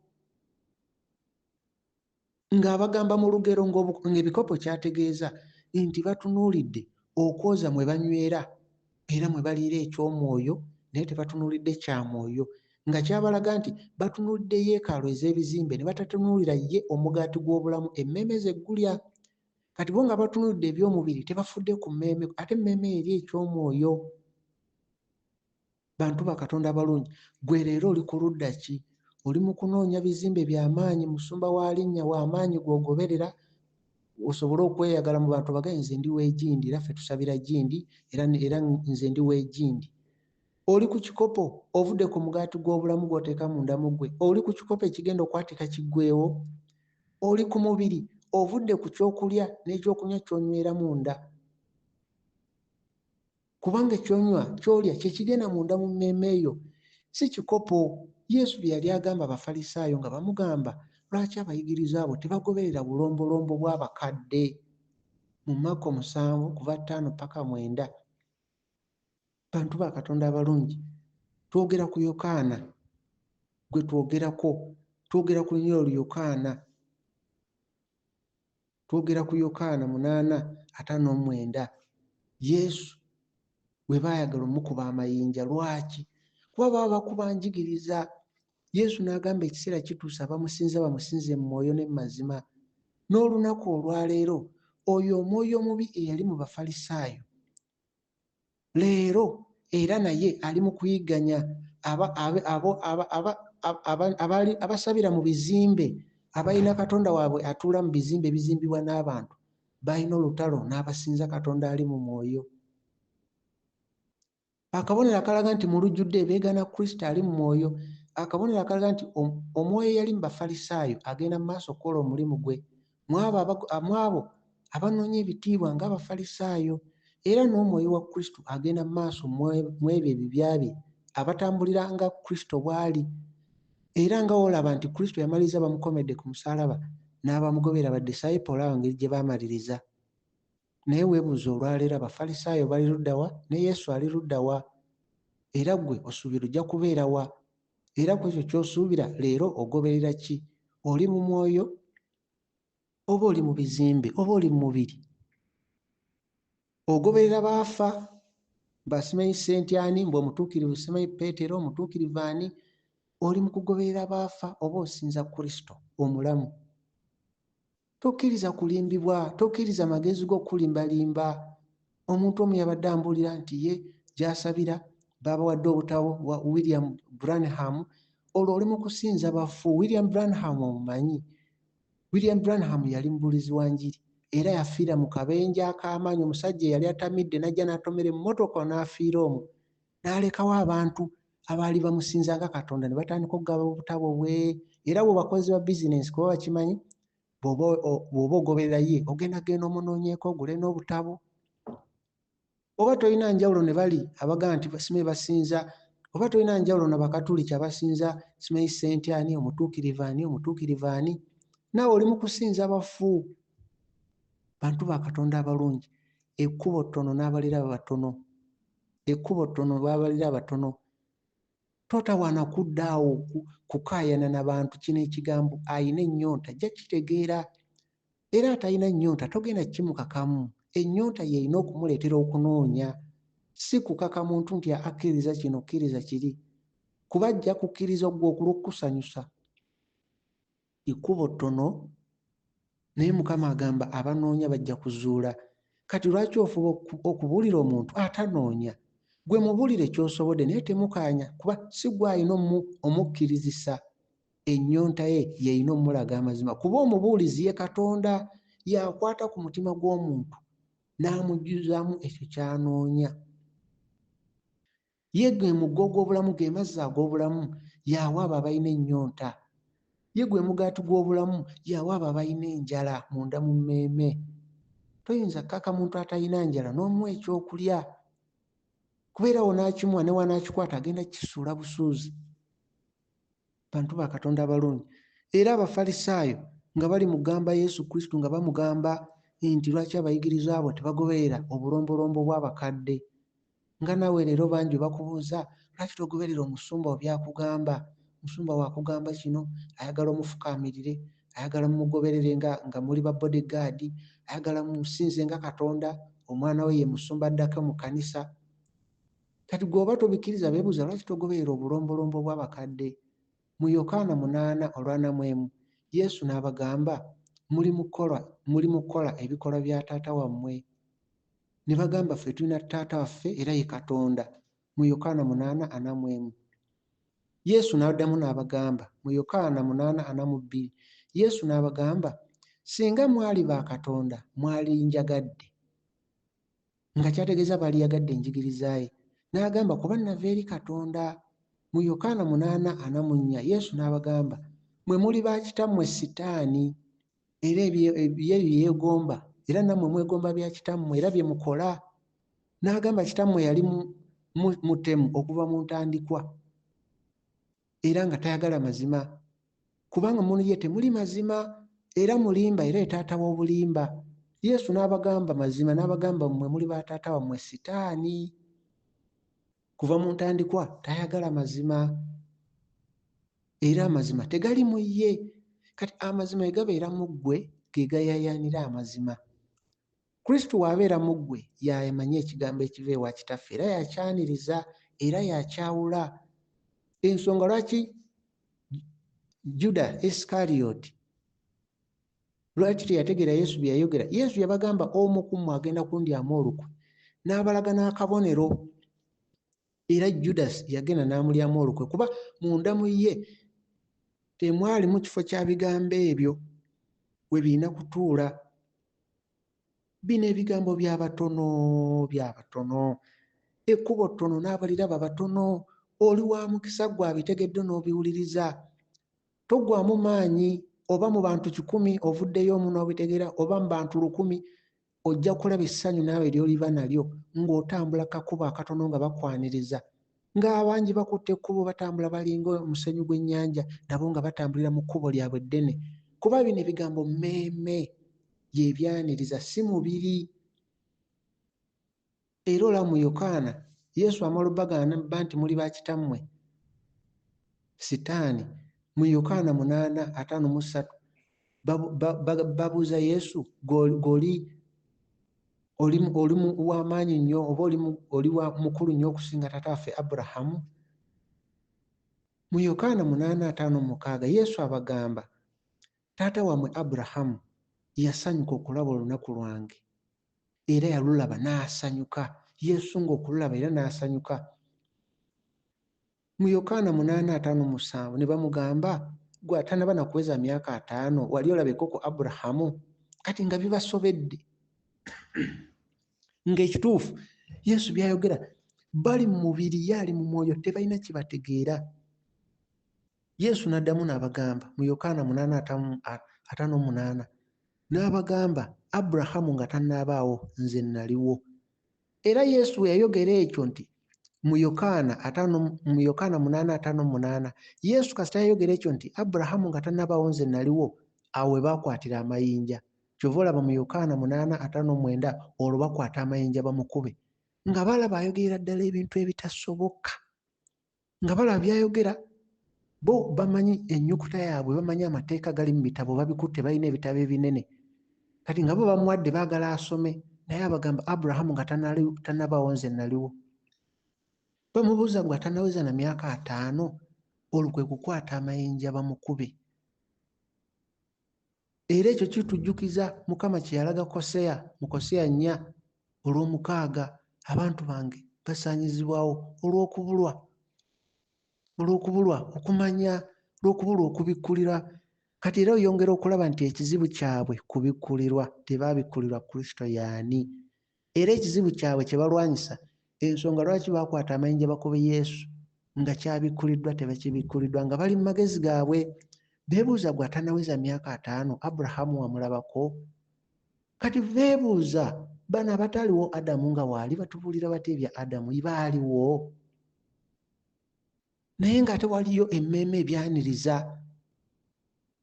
ng'abagamba mu lugero ng'ebikopo kyategeeza nti batunuulidde okwoza mwe banywera era mwe baliira eky'omwoyo, naye tebatunuulidde kya mwoyo, nga kyabalaga nti batunuulidde yeekaalu ez'ebizimbe ne batatunuulira ye omugaati gw'obulamu, emmeeme ze gulya. Kati bo nga batunuulidde eby'omubiri tebafudde ku mmeeme, ate emmeeme eri eky'omwoyo. Bantu ba Katonda abalungi, gwe leero oli ku ludda ki? Oli mu kunoonya bizimbe by'amaanyi, musumba wa linnya w'amaanyi gw'ogoberera osobole okweyagala mu bantu bagaye nze ndi w'egindi era ffe tusabira gindi era nze ndi w'egindi. Oli ku kikopo ovudde ku mugaati gw'obulamu gw'oteeka munda mu ggwe, oli ku kikopo ekigenda okwatika kiggwewo. Oli ku mubiri ovudde ku kyokulya n'ekyokunywa ky'onywera munda, kubanga ekyonywa ky'olya kye kigenda munda mu mmeeme eyo, si kikopo. Yesu bye yali agamba Abafalisaayo nga bamugamba lwaki abayigiriza abo tebagoberera bulombolombo bw'abakadde mu Makko 7 kuva 5 paka 9. Bantu ba Katonda abalungi, twogera ku Yokaana gwe twogerako, twogera ku lunyolo Yokaana, twogera ku Yokaana 8:5-9. Yesu bwe baayagala omukuba amayinja. Lwaki? Kuba baba bakuba njigiriza. Yesu n'agamba ekiseera kituuse abamusinza bamusinze mu mwoyo ne mu mazima. N'olunaku olwaleero oyo omwoyo omubi eyali mu Bafalisaayo leero era naye ali mu kuyigganya abasabira mu bizimbe, abalina katonda waabwe atuula mu bizimbe ebizimbibwa n'abantu, balina olutalo n'abasinza katonda ali mu mwoyo. Akabonero akalaga nti mu lujjudde beegana Kristo ali mu mwoyo. Akabonero akalaga nti omwoyo eyali mu Bafalisaayo agenda mu maaso okukola omulimu gwe mu abo abanoonya ebitiibwa ng'Abafalisaayo, era n'omwoyo wa Kristo agenda mu maaso mu ebyo ebibya bye abatambulira nga Kristo bw'ali. Era nga olaba nti Kristo yamaliriza bamukomedde ku musaalaba n'abamugobera badisayipolo abo ngeri gye baamaliriza. Naye weebuuza olwaleero Abafalisaayo bali ludda wa ne Yesu ali ludda wa? Era gwe osuubira ojja kubeera wa? Era ku ekyo ky'osuubira leero ogoberera ki? Oli mu mwoyo oba oli mu bizimbe oba oli mu mubiri? Ogoberera baafa, basimanyi Sentyaani mbu omutuukirivu simanyi Peetero omutuukirivu ani? Oli mu kugoberera baafa oba osinza Kristo omulamu? Tokkiriza kulimbibwa, tokkiriza magezi g'okulimbalimba. Omuntu omu yabadde ambuulira nti ye gy'asabira baabawadde obutabo wa William Branham. Olwo oli mu kusinza bafu. William Branham omumanyi? William Branham yali mubuulizi wa njiri era yafiira mu kabenje ak'amaanyi. Omusajja eyali atamidde n'ajja n'atomera emmotoka n'afiira omwo, n'alekawo abantu abaali bamusinza nga Katonda ne batandika okugaba obutabo bwe. Era bwe bakozi ba bizinensi kuba bakimanyi bw'oba ogoberera ye ogenda omunoonyeeko ogule n'obutabo. Oba tolina njawulo ne bali abagamba nti simanyi basinza, oba tolina njawulo n'Abakatuliki abasinza simanyi Sentyaani omutuukirivu ani, naawe oli mu kusinza bafu. Bantu ba Katonda abalungi, ekkubo ttono n'abalira abatono, ekkubo ttono b'abalira abatono. Totawaana kuddaawo kukaayana n'abantu. Kino ekigambo ayina ennyonta ajja kitegeera, era atalina nnyonta togenda kimukakamu. Ennyonta y'erina okumuleetera okunoonya, si kukaka muntu nti akkiriza kino kkiriza kiri, kuba ajja kukkiriza gwe okulw'okusanyusa. Ekkubo ttono naye Mukama agamba abanoonya bajja kuzuula. Kati lwaki ofuba okubuulira omuntu atanoonya? gwe mubuulire ky'osobodde naye temukaanya, kuba si gwe alina omukkirizisa. Ennyonta ye yeyina omulaga amazima, kuba omubuulizi ye Katonda yakwata ku mutima gw'omuntu n'amujjuzaamu ekyo ky'anoonya. Ye gwe muggo gw'obulamu, ge mazzi ag'obulamu, yawa abo abalina ennyonta. Ye gwe mugaati gw'obulamu, yawa abo abalina enjala munda mu mmeeme. Toyinza kkaka muntu atalina njala n'omuwa ekyokulya, kubeerawo n'akimuwa ne wanakikwata agenda kukisuula busuuzi. Bantu ba Katonda abalungi. Era Abafalisaayo nga bali mugamba Yesu Kristo, nga bamugamba nti lwaki abayigiriza abo tebagoberera obulombolombo bw'abakadde. Nga naawe leero bangi bakubuuza lwaki togoberera omusumba byakugamba. Omusumba wakugamba kino, ayagala omufukaamirire, ayagala mumugoberere nga muli ba bodyguard, ayagala mumusinze nga Katonda, omwana we ye musumba addako mu kanisa. Kati gw'oba tobikkiriza beebuuza lwaki togoberera obulombolombo bw'abakadde. Mu Yokaana 8:41 Yesu n'abagamba muli mu kukola ebikolwa bya taata wammwe. Ne bagamba ffe tulina taata waffe era ye Katonda. Mu Yokaana 8:41 Yesu n'addamu n'abagamba mu Yokaana 8:42 Yesu n'abagamba singa mwali ba Katonda mwali njagadde, nga kyategeeza baali yagadde enjigiriza ye. N'agamba kuba nava eri Katonda. Mu Yokaana 8:44 Yesu n'abagamba mwe muli ba kitammwe Sitaani, era ebyo bye yeegomba, era nammwe mwegomba bya kitammwe era bye mukola. N'agamba kitammwe yali mutemu okuva mu ntandikwa, era nga tayagala mazima, kubanga muli ye temuli mazima, era mulimba era ye taata w'obulimba. Yesu n'abagamba mazima, n'abagamba mmwe muli ba taata wammwe Sitaani. Kuva mu ntandikwa tayagala mazima, era amazima tegali mu ye. Kati amazima bwe gabeera mu ggwe ge gayayaanira amazima. Kristo bw'abeera mu ggwe yamanya ekigambo ekiva ewa kitaffe, era yakyaniriza era yakyawula. Ensonga lwaki Juda Iscariot lwaki teyategeera Yesu bye yayogera. Yesu yabagamba omu ku mmwe agenda kundyamu olukwe, n'abalaga n'akabonero. Era Judas yagenda n'amulyamu olukwe, kuba munda mu ye temwali mu kifo kya bigambo ebyo we birina kutuula. Bino ebigambo by'abatono. Ekkubo ttono n'abaliraba batono. Oli wa mukisa gwe abitegedde n'obiwuliriza. Toggwamu maanyi, oba mu bantu 100 ovuddeyo omu n'obitegeera, oba mu bantu 1000 ojja kulaba essanyu naawe ly'oliba nalyo ng'otambula kakubo akatono nga bakwaniriza. Ng'abangi bakutte ekkubo batambula balinga omusenyu gw'ennyanja, nabo nga batambulira mu kkubo lyabwe ddene. Kuba bino ebigambo mmeeme byebyaniriza, si mubiri. Era olaba mu Yokaana Yesu amala obbagamba nti muli ba kitammwe Sitaani. Mu Yokaana 8:53 babuuza Yesu g'oli w'amaanyi nnyo oba oli mukulu nnyo okusinga taata waffe Aburahamu? Mu Yokaana 8:56 Yesu abagamba taata wammwe Aburahamu yasanyuka okulaba olunaku lwange era yalulaba n'asanyuka. Yesu ng'okululaba era n'asanyuka. Mu Yokaana 8:57 ne bamugamba gwe atanaba na kuweza myaka 5 wali olabeko ku Aburahamu? Kati nga bibasobedde. Ng'ekituufu Yesu byayogera bali mu mubiri, ye ali mu mwoyo, tebalina kibategeera. Yesu n'addamu n'abagamba mu Yokaana 8:58 n'abagamba Aburahamu nga tannabaawo nze naliwo. Era Yesu yayogera ekyo nti mu Yokaana 8:58 Yesu kasita yayogera ekyo nti Aburahamu nga tannabaawo nze naliwo, awo we baakwatira amayinja. Kyova olaba mu Yokaana 8:59 olwo bakwata amayinja bamukube, nga balaba ayogerera ddala ebintu ebitasoboka, nga balaba byayogera. Bo bamanyi ennyukuta yaabwe, bamanyi amateeka gali mu bitabo, babikutte, balina ebitabo ebinene. Kati nga bo bamuwadde baagala asome, naye abagamba Aburahamu nga tannabaawo nze naliwo. Bamubuuza gwe atannaweza na myaka 5, olwo kwe kukwata amayinja bamukube. Era ekyo kitujjukiza Mukama kye yalaga Koseya mu Koseya 4:6, abantu bange basaanyizibwawo olw'okubulwa okumanya, olw'okubulwa okubikkulirwa. Kati era oyongera okulaba nti ekizibu kyabwe kubikkulirwa, tebaabikkulirwa Kristo y'ani. Era ekizibu kyabwe kye balwanyisa, ensonga lwaki baakwata amayinja bakobe Yesu nga kyabikkuliddwa tebakibikkuliddwa, nga bali mu magezi gaabwe. Beebuuza gwe atanaweza myaka 5 Abulahamu wamulabako? Kati beebuuza bano abataaliwo Adamu nga waali batubuulira bati ebya Adamu baaliwo? Naye ng'ate waliyo emmeeme ebyaniriza,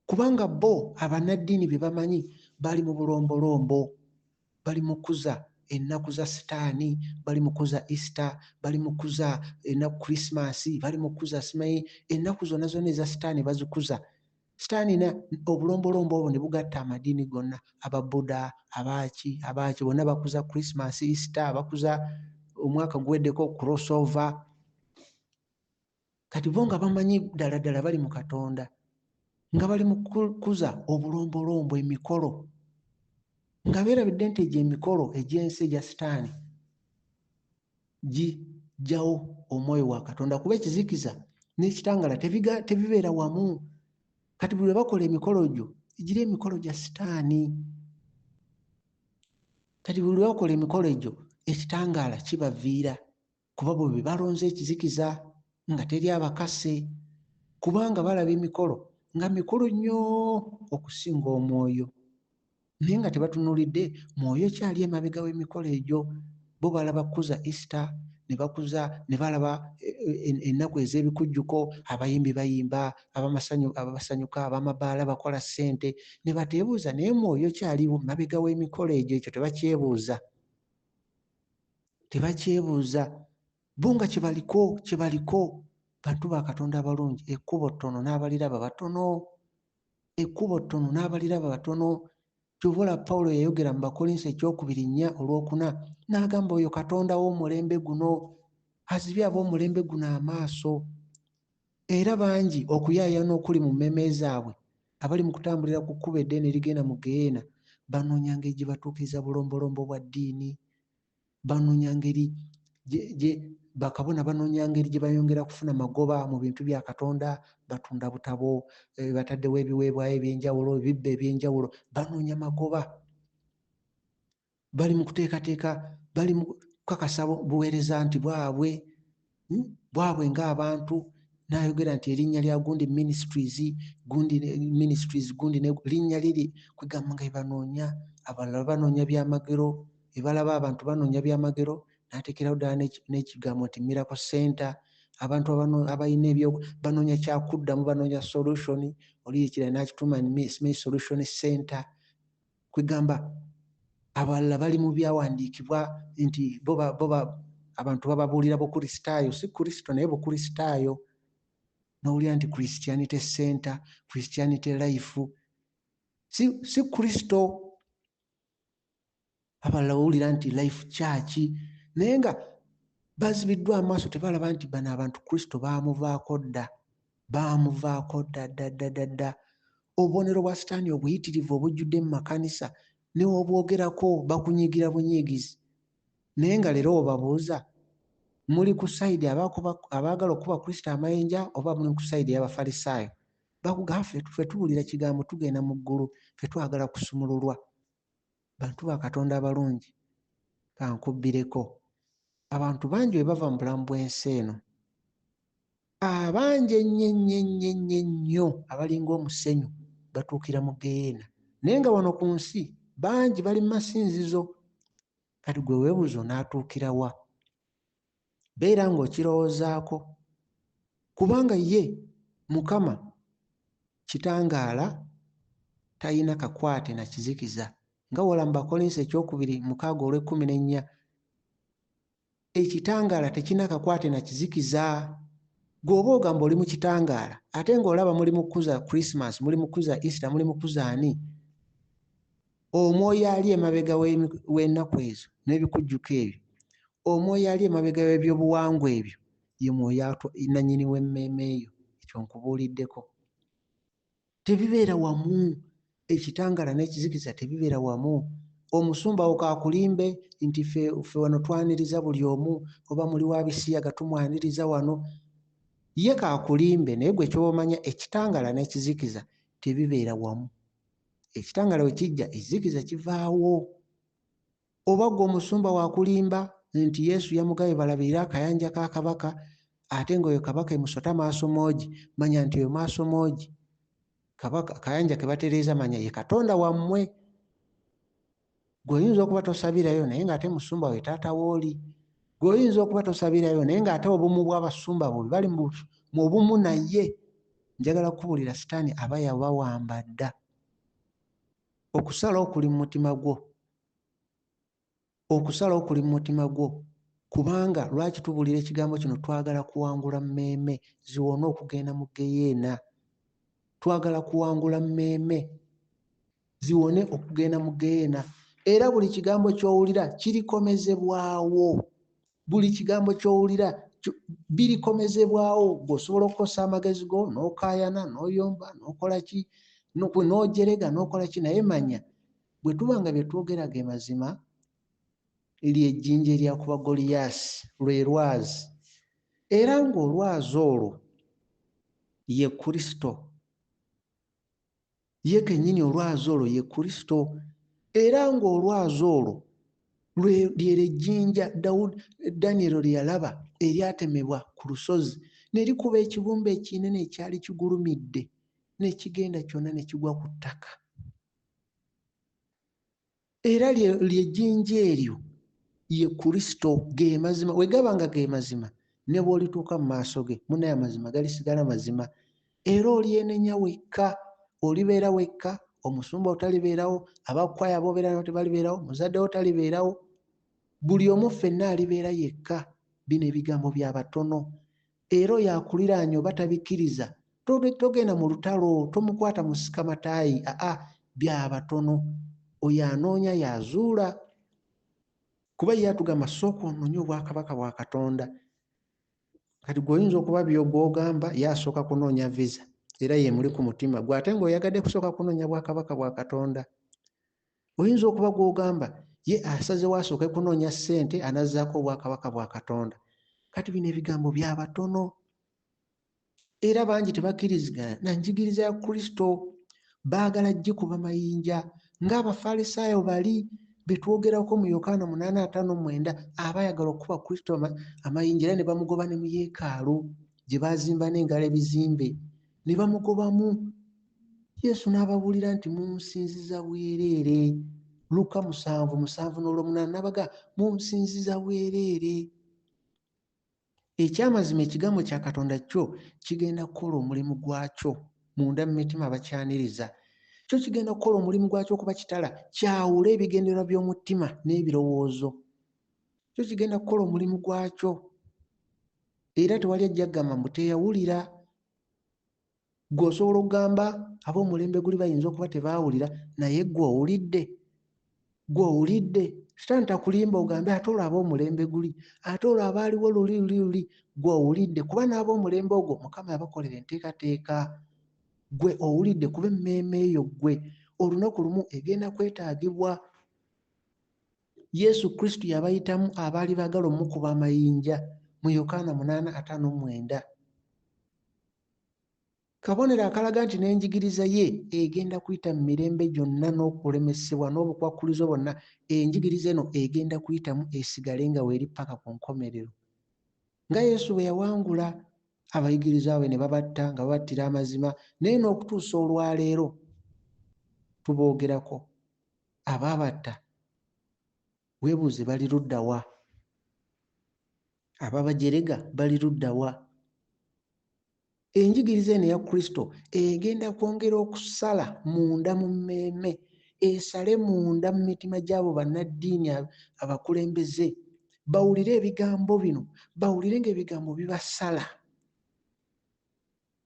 kubanga bo abannaddiini bye bamanyi bali mu bulombolombo, bali mu kuza ennaku za Sitaani, bali mu kuza Easter, bali mu kuza ennaku Krismasi, bali mu kuza simanyi ennaku zonna eza Sitaani bazikuza. Sitaani obulombolombo obwo ne bugatta amadiini gonna, Ababuda, abaaki bonna bakuza Krismasi, Easter, bakuza omwaka guweddeko crossover. Kati bo nga bamanyi ddala ddala bali mu Katonda, nga bali mu kukuza obulombolombo, emikolo, nga beerabidde nti egyo emikolo egy'ensi egya Sitaani gijjawo omwoyo wa Katonda, kuba ekizikiza n'ekitangaala tebibeera wamu. Kati buli lwe bakola emikolo gyo giri emikolo gya Sitaani. Kati buli lwe bakola emikolo egyo ekitangaala kibaviira, kuba bwe be balonze ekizikiza nga teri abakase, kubanga balaba emikolo nga mikulu nnyo okusinga omwoyo. Naye nga tebatunuulidde mwoyo kyali emabega w'emikolo egyo. Bo balaba kukuza Easter, ne balaba ennaku ez'ebikujjuko, abayimbi bayimba, abasanyuka, abamabaala bakola ssente, ne bateebuuza naye mwoyo kyali mabega w'emikolo egyo. Ekyo tebakyebuuza. Bo nga kyebaliko bantu ba Katonda abalungi, ekkubo ttono n'abaliraba batono. Ky'obola Pawulo yayogera mu Bakolinso 2:4 n'agamba oyo Katonda w'omulembe guno azibye ab'omulembe guno amaaso. Era bangi okuyaayana okuli mu mmeeme zaabwe abali mu kutambulira ku kkubo eddene erigenda mu Geyeena, banoonya ngeri gye batuukiriza bulombolombo bwa ddiini, banoonya ngeri bakabona banoonya ngeri gye bayongera kufuna magoba mu bintu bya Katonda, batunda butabo, bataddewo ebiweebwayo eby'enjawulo, ebibba eby'enjawulo, banoonya magoba. Bali mu kuteekateeka, bali mu kukakasa buweereza nti bwabwe ng'abantu. N'ayogera nti erinnya lya gundi ministries, gundi linnya liri kwegamba nga banoonya, abalala banoonya byamagero, ebalaba abantu banoonya byamagero, n'ateekerawo ddala n'ekigambo nti Miracle Center. Abantu abalina ebyo banoonya kyakuddamu, banoonya solution. Oli ekirala n'akituuma solution center, kwegamba abalala bali mu byawandiikibwa nti bo abantu bababuulira bukristaayo, si Kristo naye bukristaayo. N'owulira nti Christianity Center, Christianity Life, si Kristo. Abalala bawulira nti Life Church, naye nga bazibiddwa amaaso, tebalaba nti bano abantu Kristo baamuvaako dda. Obubonero bwa Sitaani obuyitirivu obujjudde mu makanisa, ne wobwogerako bakunyigira bunyigizi. Naye nga leero obabuuza, muli ku sayidi abaagala okuba Kristo amayinja oba muli ku sayidi y'Abafalisaayo? Bakugamba ffe tuwulira kigambo tugenda mu ggulu, ffe twagala kusumululwa. Bantu ba Katonda abalungi, kankubbireko. Abantu bangi bwe bava mu bulamu bw'ensi eno, abangi ennyo abalinga omusenyu batuukira mu Geyeena. Naye nga wano ku nsi bangi bali mu masinzizo. Kati gwe weebuuza onaatuukira wa? Beera ng'okirowoozaako, kubanga ye Mukama kitangaala, talina kakwate na kizikiza. Nga wola mu Bakolinso 2:6-14, ekitangaala tekina kakwate na kizikiza. Gw'oba ogamba oli mu kitangaala ate ng'olaba muli mu kukuza Krismasi, muli mu kukuza Easter, muli mu kukuza ani? Omwoyo ali emabega w'ennaku ezo n'ebikujjuko ebyo, omwoyo ali emabega w'ebyobuwangwa ebyo, ye mwoyo nannyini w'emmeeme eyo. Ekyo nkubuuliddeko. Tebibeera wamu, ekitangaala n'ekizikiza tebibeera wamu. omusumba okakulimbe nti ffe wano twaniriza buli omu oba muli wa bisiyaga tumwaniriza wano. Ye kakulimbe naye gwe kyomanya ekitangala n'ekizikiza tebibeera wamu. Ekitangala we kijja ekizikiza kivaawo. Oba gwe omusumba wakulimba nti Yesu yamugabe balabirira akayanja ka kabaka ate ng'oyo kabaka emusota maaso moogi, manya nti oyo maaso moogi kabaka kayanja ke batereeza manya ye Katonda wammwe. Gwe oyinza okuba tosabirayo naye ng'ate musumba we taata wooli. Gwe oyinza okuba tosabirayo naye ng'ate obumu bw'abasumba bo bali mu bumu naye. Njagala kubuulira sitaani aba yabawamba dda. Okusalawo kuli mu mutima gwo. Okusalawo kuli mu mutima gwo. Kubanga lwaki tubuulira ekigambo kino? Twagala kuwangula mmeeme ziwone okugenda mu geyeena. Twagala kuwangula mmeeme ziwone okugenda mu geyeena. Era buli kigambo ky'owulira kirikomezebwawo. Buli kigambo ky'owulira birikomezebwawo. Gweosobola okukosa amagezi go n'okaayana n'oyomba n'okola ki n'ojerega n'okola ki, naye manya bwe tuba nga bye twogera ge mazima, ly'ejjinja eryakuba Goliyaasi, lwe lwazi. Era ng'olwazi olwo ye Kristo. Ye kennyini olwazi olwo ye Kristo. Era ng'olwazi olwo ly'ejjinja Danyeri lye yalaba eryatemebwa ku lusozi ne likuba ekibumbe ekinene ekyali kigulumidde ne kigenda kyonna ne kigwa ku ttaka. Era ly'ejjinja eryo ye Kristo, ge mazima. We gaba nga ge mazima ne bw'olituuka mu maaso ge munnaye amazima galisigala mazima. Era olyenenya wekka, olibeera wekka, omusumba otalibeerawo, abakwaya abobeera nabo tebalibeerawo, muzadde wo talibeerawo, buli omu ffenna alibeera yekka. Bino ebigambo bya batono. Era oyo akuliraanye oba tabikkiriza togenda mu lutalo, tomukwata mu sikamataayi. Bya batono. Oyo anoonya yazuula. Kuba ye atugamba sooka onoonye obwakabaka bwa Katonda. Kati gw'oyinza okuba by'ogamba ye asooka kunoonya visa, era ye muli ku mutima gwe ate ng'oyagadde kusooka kunoonya bwakabaka bwa Katonda. Oyinza okuba gw'ogamba ye asazewo asooke kunoonya ssente anazzaako obwakabaka bwa Katonda. Kati bino ebigambo bya batono. Era bangi tebakkiriziganya na njigiriza ya Kristo. Baagala gikuba mayinja ng'Abafalisaayo bali be twogerako mu Yokaana 8:59, abayagala okuba Kristo amayinja era ne bamugoba ne mu yeekaalu gye baazimba n'engalo ebizimbe ne bamugobamu. Yesu n'ababuulira nti munsinziza bwereere. Luka 7:7-8 n'abaga munsinziza bwereere. Ekyamazima ekigambo kya Katonda kyo kigenda kukola omulimu gwakyo munda mu mitima abakyaniriza. Kyo kigenda kukola omulimu gwakyo okuba kitala kyawula ebigendererwa by'omutima n'ebirowoozo. Kyo kigenda kukola omulimu gwakyo. Era tewali ajja kugamba mbu teyawulira. Gwe osobola okugamba ab'omulembe guli bayinza okuba tebaawulira, naye gwe owulidde. Gwe owulidde. Sitaani takulimba ogambe ate olwo ab'omulembe guli, ate olwo abaaliwo luli. Gwe owulidde kuba n'ab'omulembe ogwo Mukama yabakolera enteekateeka. Gwe owulidde kuba emmeeme eyo gwe olunaku lumu egenda kwetaagibwa. Yesu Kristo yabayitamu abaali baagala omukuba amayinja mu Yokaana 8:59. Kabonero akalaga nti n'enjigiriza ye egenda kuyita mu mirembe gyonna n'okulemesebwa n'obukwakkulizo bwonna. Enjigiriza eno egenda kuyitamu esigale nga weeri paka ku nkomerero. Nga Yesu bwe yawangula abayigiriza be ne babatta nga babattira amazima, naye n'okutuusa olwaleero tuboogerako. Abaabatta weebuuze bali ludda wa? Ababajerega bali ludda wa? Enjigiriza eno ya Kristo egenda kwongera okusala munda mu mmeeme, esale munda mu mitima gy'abo bannaddiini abakulembeze. Bawulire ebigambo bino, bawulire ng'ebigambo bibasala.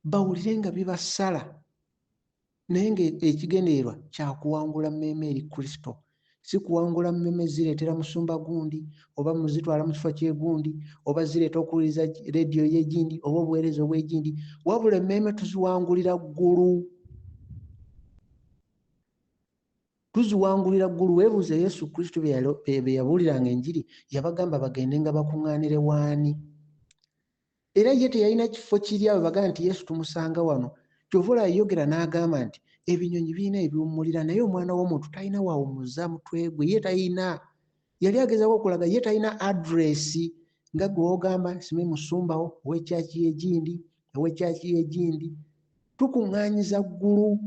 Bawulire nga bibasala. Naye ng'ekigendererwa kyakuwangula mmeeme eri Kristo. Si kuwangula mmeeme zireetera musumba gundi oba muzitwala mu kifo ky'egundi oba zireeta okuwuliriza leediyo y'egindi oba obuweereza obw'egindi, wabula emmeeme tuziwangulira ggulu. tuziwangulira ggulu. Weebuuze Yesu Kristo be yabuuliranga enjiri yabagamba bagende nga bakuŋŋaanire waani? Era ye teyalina kifo kiri awo bagamba nti Yesu tumusanga wano. Kyova olaba yayogera n'agamba nti ebinyonyi birina ebiwummulira naye omwana w'omuntu talina wawummuza mutwe gwe. Ye talina, yali agezaako okulaga ye talina adresi nga gwe wogamba nsime musumbawo ow'ekyaki egindi ow'ekyaki egindi. Tukuŋŋaanyiza ggulu.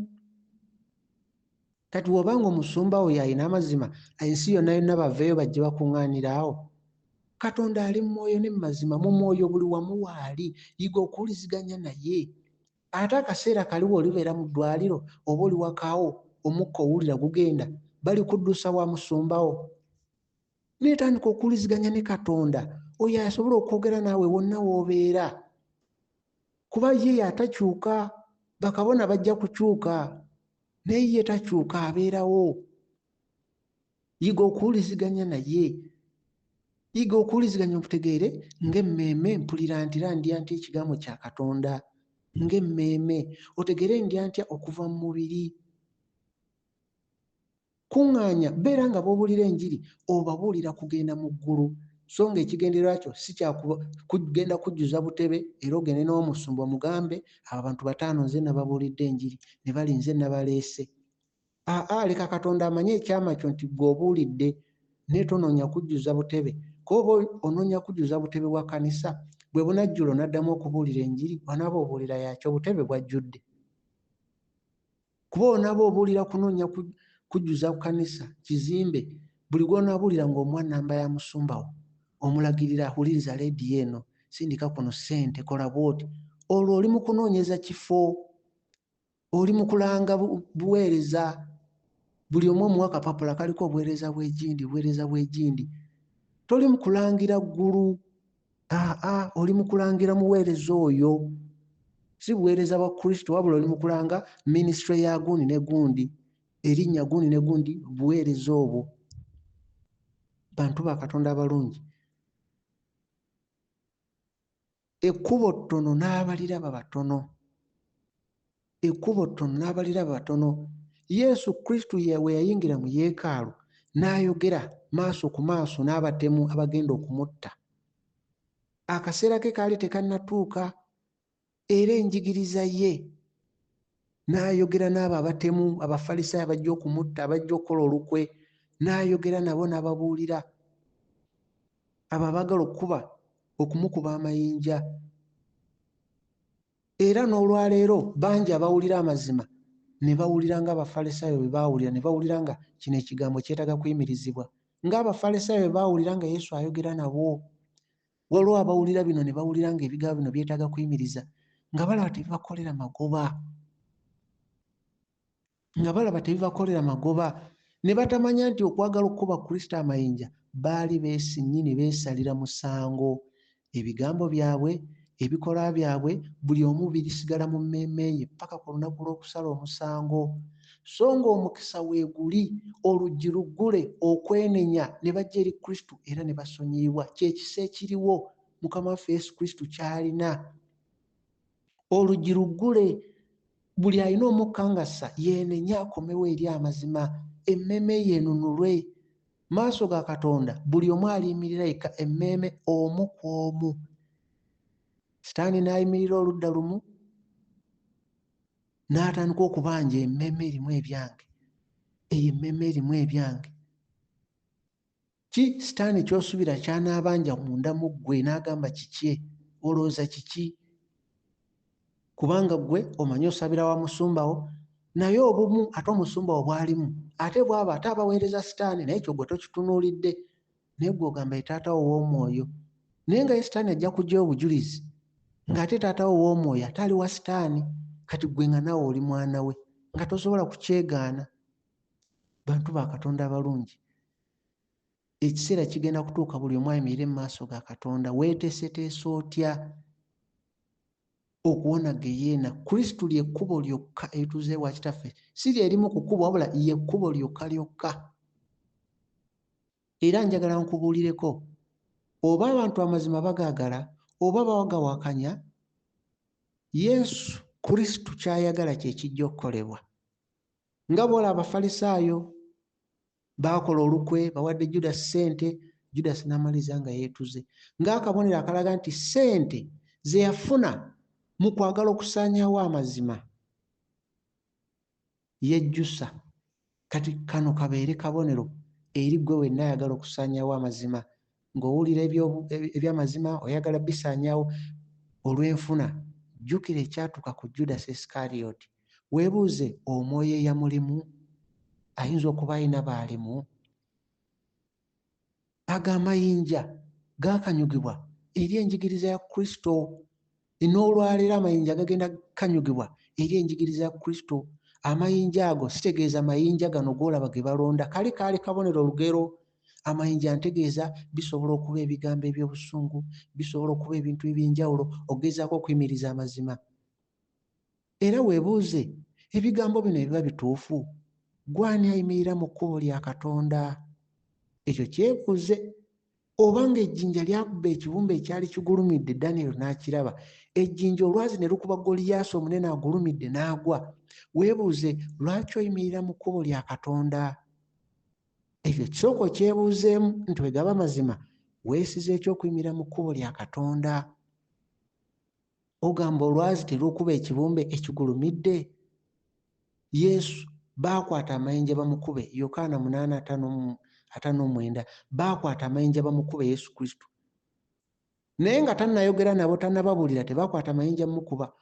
Kati wobanga omusumbawo yalina amazima ensi yonna yonna baveeyo bajje bakuŋŋaanira awo. Katonda ali mu mwoyo ne mu mazima, mu mwoyo buli wamu waali, yiga okuwuliziganya naye. Ate akaseera kaliwo olibeera mu ddwaliro oba oli wakaawo omukka owulira gugenda bali kuddusa wa musumbawo. Neetandika okuwuliziganya ne Katonda oyo asobola okwogera naawe wonna w'obeera, kuba ye atakyuka. Bakabona bajja kukyuka naye ye takyuka, abeerawo. Yiga okuwuliziganya naye, yiga okuwuliziganya okutegeere ng'emmeeme mpulira ntira ndya ntya ekigambo kya Katonda, ng'emmeeme otegeere ndya ntya okuva mu mubiri. Kuŋŋaanya, beera nga b'obuulira enjiri obabuulira kugenda mu ggulu, so nga ekigendererwa kyo si kugenda kujjuza butebe era ogende n'omusumba omugambe abantu 5 nze nababuulidde enjiri ne bali nze nabaleese. Leka Katonda amanye ekyama kyo nti gwe obuulidde naye tonoonya kujjuza butebe. Kuba onoonya kujjuza butebe bwa kkanisa, bwe bunajjula onaddamu okubuulira enjiri, onaaba obuulira yakyo obutebe bwajjudde. Kuba onaaba obuulira kunoonya kujjuza kkanisa kizimbe, buli gw'onaabuulira ng'omwanamba ya musumbawo omulagirira awuliriza leediyo eno, sindika kuno ssente, kola bwoti, olwo oli mu kunoonyeza kifo, oli mu kulanga buweereza. Buli omu omuwa akapapula kaliko obuweereza bw'egindi, buweereza bw'egindi. Toli mu kulangira ggulu, oli mu kulangira muweereza oyo, si buweereza bwa Kristo, wabula oli mu kulanga minisitule ya gundi ne gundi, erinnya gundi ne gundi, buweereza obwo. Bantu ba Katonda abalungi, ekkubo ttono n'abaliraba batono, ekkubo ttono n'abaliraba batono. Yesu Kristo we yayingira mu yeekaalu n'ayogera maaso ku maaso n'abatemu abagenda okumutta. Akaseera ke kaali tekannatuuka era enjigiriza ye n'ayogera n'abo abatemu, Abafalisaayo abajja okumutta, abajja okukola olukwe, n'ayogera nabo n'ababuulira abo abaagala okumukuba amayinja. Era n'olwaleero bangi abawulira amazima ne bawulira ng'Abafalisaayo bwe baawulira, ne bawulira nga kino ekigambo kyetaaga kuyimirizibwa, ng'Abafalisaayo bwe baawulira nga Yesu ayogera nabo. Waliwo abawulira bino ne bawulira nga ebigambo bino byetaaga kuyimiriza, nga balaba tebibakolera magoba, ne batamanya nti okwagala okukuba Kristo amayinja baali beesinyi ne beesalira musango. Ebigambo byabwe, ebikolwa byabwe, buli omu birisigala mu mmeeme ye paka ku lunaku lw'okusala omusango. So ng'omukisa weeguli, oluggi luggule okwenenya ne bajja eri Kristo era ne basonyiyibwa. Kyekisa ekiriwo Mukama waffe Yesu Kristo ky'alina. Oluggi luggule, buli alina omukangasa yeenenya akomewo eri amazima, emmeeme ye enunulwe. Maaso ga Katonda buli omu aliyimirira yekka, emmeeme omu ku omu. Sitaani n'ayimirira oludda lumu n'atandika okubanja emmeeme erimu ebyange, eyo emmeeme erimu ebyange. Ki Sitaani ky'osuubira ky'anaabanja munda mu ggwe n'agamba kiki? Olowooza kiki? Kubanga ggwe omanyi osabira wa musumbawo, naye obumu ate omusumbawo bw'alimu ate bw'aba ate abaweereza Sitaani, naye ekyo ggwe tokitunuulidde, naye ggwe ogamba ye taata wo ow'omwoyo. Naye nga ye Sitaani ajja kuggyayo obujulizi ng'ate taata wo ow'omwoyo ate ali wa Sitaani. Kati ggwe nga naawe oli mwana we nga tosobola kukyegaana. Bantu ba Katonda abalungi, ekiseera kigenda kutuuka buli omu ayimirire mu maaso ga Katonda. Weeteeseteese otya okuwona geyeena? Kristo ly'ekkubo lyokka erituuze ewa Kitaffe, si lyerimu ku kkubo wabula ye kkubo lyokka lyokka. Era njagala nkubuulireko, oba abantu amazima bagaagala oba bagawakanya, Yesu Kristo ky'ayagala kye kijja okukolebwa. Nga bw'olaba Abafalisaayo Baakola olukwe bawadde Judas ssente, Judas n'amaliza nga yeetuze, ng'akabonero akalaga nti ssente ze yafuna mu kwagala okusaanyaawo amazima yejjusa. Kati kano kabeere kabonero eri ggwe wenna ayagala okusaanyaawo amazima, ng'owulira eby'amazima oyagala bisaanyaawo olw'enfuna. Jjukira ekyatuuka ku Judas Iscariot. Weebuuze, omwoyo eyamulimu ayinza okuba ayina baalimu? Ago amayinja gaakanyugibwa eri enjigiriza ya Kristo. N'olwaleero amayinja gagenda kanyugibwa eri enjigiriza ya Kristo. Amayinja ago sitegeeza mayinja gano g'olaba ge balonda, kale kaali kabonero olugero. Amayinja ntegeeza bisobola okuba ebigambo eby'obusungu, bisobola okuba ebintu eby'enjawulo okugezaako okuyimiriza amazima. Era weebuuze, ebigambo bino ebiba bituufu, gwani ayimirira mu kkubo lya Katonda? Ekyo kyebuuze. Obanga ejjinja lyakuba ekibumbe ekyali kigulumidde, Danyeri n'akiraba, ejjinja olwazi ne lukuba Goliyaasi omunene agulumidde n'agwa, weebuuze lwaki oyimirira mu kkubo lya Katonda? Ekyo kisooka okyebuuzeemu nti bwe gaba mazima weesize ekyokuyimirira mu kkubo lya Katonda. Ogamba olwazi terukuba ekibumbe ekigulumidde? Yesu baakwata amayinja bamukube, Yokaana 8:59, baakwata amayinja bamukube Yesu Kristo. Naye nga tannayogera nabo, tannababuulira, tebaakwata amayinja mukuba.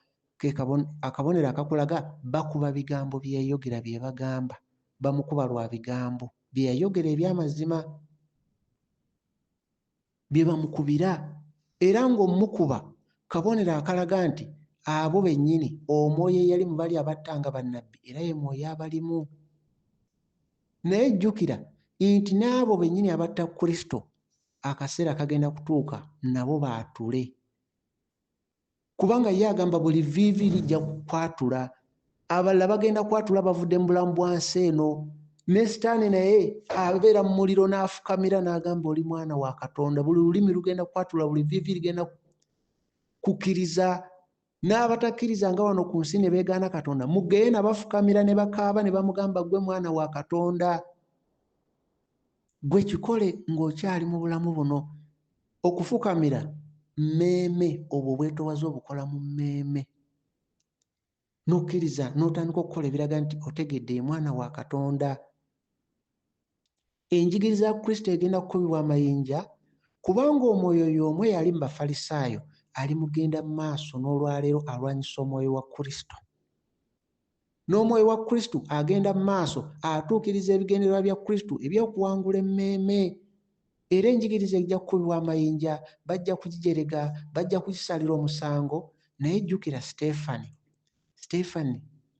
Akabonero akakulaga bakuba bigambo bye yayogera bye bagamba, bamukuba lwa bigambo bye yayogera eby'amazima bye bamukubira. Era ng'omukuba kabonero akalaga nti abo bennyini omwoyo eyali mu bali abattanga bannabbi era ye mwoyo abalimu. Naye jjukira nti n'abo bennyini abatta Kristo akaseera kagenda kutuuka nabo baatule, kubanga ye agamba buli vviivi lijja kwatula. Abalala bagenda kwatula bavudde mu bulamu bwa nsi eno. Ne Sitaani naye abeera mu muliro n'afukamira n'agamba oli mwana wa Katonda. Buli lulimi lugenda kwatula, buli vviivi ligenda kukkiriza. N'abatakkiriza nga wano ku nsi ne beegaana Katonda, mu Geena bafukamira ne bakaaba ne bamugamba ggwe mwana wa Katonda. Gwe kikole ng'okyali mu bulamu buno. Okufukamira mmeeme, obwo bwetoowaze obukola mu mmeeme, n'okkiriza n'otandika okukola ebiraga nti otegedde ye mwana wa Katonda. Enjigiriza ya Kristo egenda kukubibwa amayinja, kubanga omwoyo y'omu eyali mu Bafalisaayo ali mugenda mu maaso n'olwaleero alwanyisa omwoyo wa Kristo. N'omwoyo wa Kristo agenda mu maaso atuukiriza ebigendererwa bya Kristo eby'okuwangula emmeeme. Era enjigiriza ejja kukubibwa amayinja, bajja kugijerega, bajja kugisalira omusango. Naye jjukira Siteefani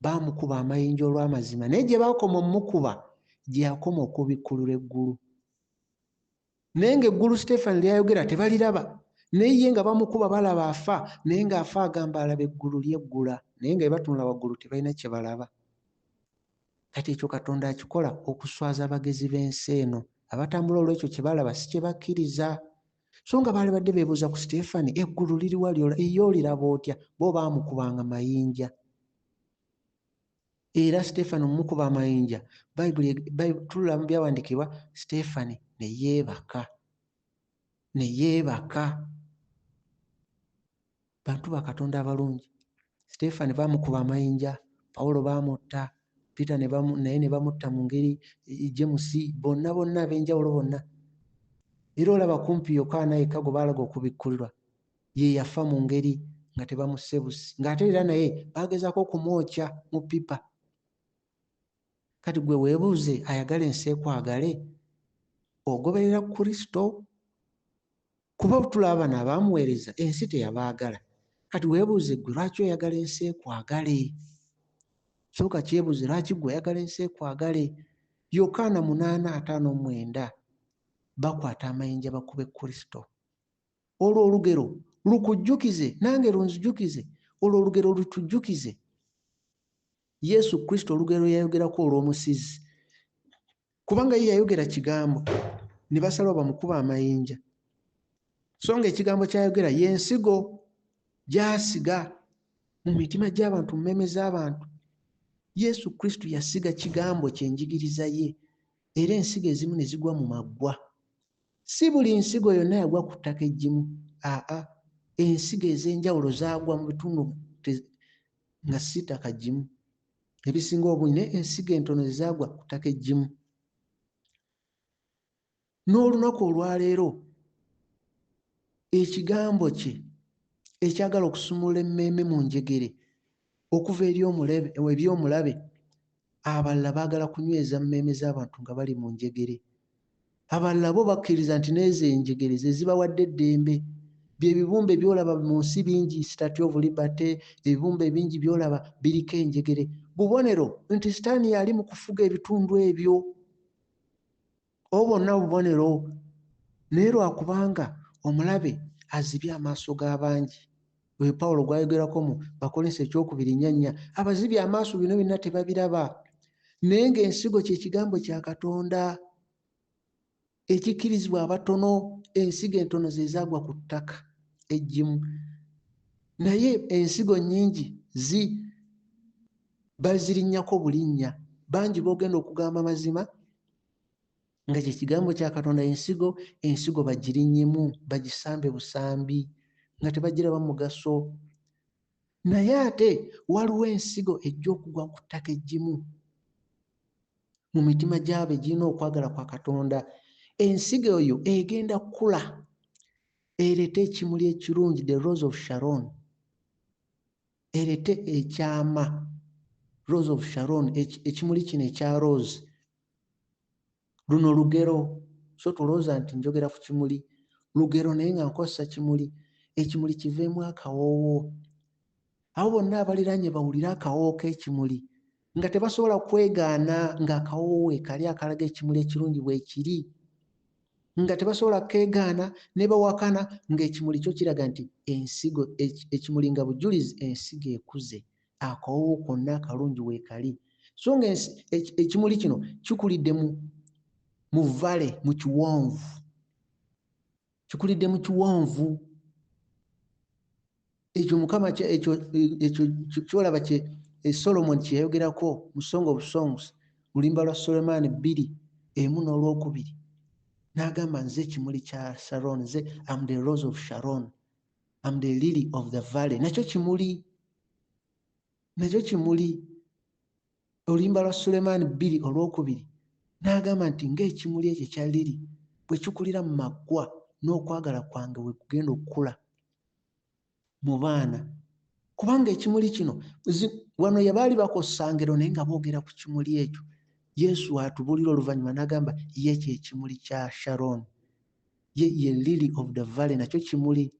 baamukuba amayinja olw'amazima, naye gye baakoma omukuba gye yakoma okubikkulula eggulu. Naye ng'eggulu Siteefani lyayogera tebaliraba, naye ye nga bamukuba balaba afa, naye ng'afa agamba alaba eggulu lyeggula, naye nga batunula waggulu tebalina kye balaba. Kati ekyo Katonda akikola okuswaza abagezi b'ensi eno. Abatambula olw'ekyo kye balaba si kye bakkiriza. So nga baali badde beebuuza ku Siteefani, eggulu liriwa ye oliraba otya? Bo baamukubanga mayinja. Era Siteefani mumukuba amayinja, tulula mu byawandiikibwa, Siteefani ne yeebaka. Bantu ba Katonda abalungi, Siteefani baamukuba amayinja, Pawulo baamutta, Peter naye ne bamutta mu ngeri, James, bonna ab'enjawulo bonna. Era olaba kumpi Yokaana yekka gwe baalaga okubikkulirwa, ye yafa mu ngeri nga tebamusse busi, ng'ate era naye baagezaako okumwokya mu ppipa. Kati gwe weebuuze, ayagala ensi ekwagale? Ogoberera Kristo? Kuba tulaba bano abaamuweereza ensi teyabaagala. Kati weebuuze gwe lwaki oyagala ensi ekwagale? Sooka kyebuuze, lwaki gwe oyagala ensi ekwagale? Yokaana 8:59 bakwata amayinja bakube Kristo. Olwo olugero lukujjukize, nange lunzijukize. Olwo olugero lutujjukize Yesu Kristo, olugero yayogerako olw'omusizi, kubanga ye yayogera kigambo ne basalawo bamukuba amayinja. So nga ekigambo kyayogera y'ensigo gy'asiga mu mitima gy'abantu, mu mmeeme z'abantu. Yesu Kristo yasiga kigambo kye, njigiriza ye. era ensigo ezimu ne zigwa mu maggwa. Si buli nsigo yonna yagwa ku ttaka eggimu, ensigo ez'enjawulo zaagwa mu bitundu nga si ttaka ggimu. Ebisinga obungi naye ensigo entono ze zaagwa ku ttaka eggimu. N'olunaku olwaleero ekigambo kye ekyagala okusumulula emmeeme mu njegere okuva eri omulabe, abalala baagala kunyweza mmeeme z'abantu nga bali mu njegere. Abalala bo bakkiriza nti n'ezo enjegere ze zibawadde eddembe. By'ebibumbe by'olaba mu nsi bingi, Statue of Liberty, ebibumbe bingi by'olaba biriko enjegere. Bubonero nti Sitaani yali mu kufuga ebitundu ebyo. Obwo bwonna bubonero. Naye lwakubanga omulabe azibye amaaso g'abangi, oyo Pawulo gwayogerako mu Bakolinso 2:4, abazibye amaaso bino byonna tebabiraba. Naye ng'ensigo kye kigambo kya Katonda ekikkirizibwa abatono, ensigo entono ze zaagwa ku ttaka eggimu. Naye ensigo nnyingi bazirinnyako bulinnya. Bangi boogenda okugamba mazima nga kye kigambo kya Katonda ensigo bagirinnyemu, bagisambe busambi nga tebagiraba mugaso. Naye ate waliwo ensigo ejja okugwa ku ttaka eggimu mu mitima gy'abo egirina okwagala kwa Katonda. Ensigo eyo egenda kukula erete ekimuli ekirungi, the Rose of Sharon, erete ekyama, Rose of Sharon, ekimuli kino ekya rose. Luno lugero, so tulowooza nti njogera ku kimuli lugero naye nga nkozesa kimuli. Ekimuli kiveemu akawoowo. Abo bonna abaliraanye bawulire akawoowo k'ekimuli nga tebasobola kwegaana ng'akawoowo kali akalaga ekimuli ekirungi bwe kiri, nga tebasobola keegaana ne bawakana ng'ekimuli kyo kiraga nti ensigo, ekimuli nga bujulizi ensigo ekuze, akawoowo konna akalungi weekali. So nga ekimuli kino kikulidde mu vale, mu kiwonvu, kikulidde mu kiwonvu. Ekyo Mukama ekyo kyolaba Solomon kye yayogerako mu Song of Songs, Lulimba lwa Sulemaani 2:1-2, n'agamba nze ekimuli kya Sharon, nze am the Rose of Sharon, am the lily of the valley. Nakyo kimuli. Olulimba lwa Sulemaani 2:2 n'agamba nti ng'ekimuli ekyo ekya liri bwe kikulira mu maggwa, n'okwagala kwange bwe kugenda okukula mu baana. Kubanga ekimuli kino wano yabaali bakosa ngero naye nga boogera ku kimuli ekyo. Yesu atubuulira oluvannyuma n'agamba ye kye kimuli kya Sharon, ye lily of the valley, nakyo kimuli.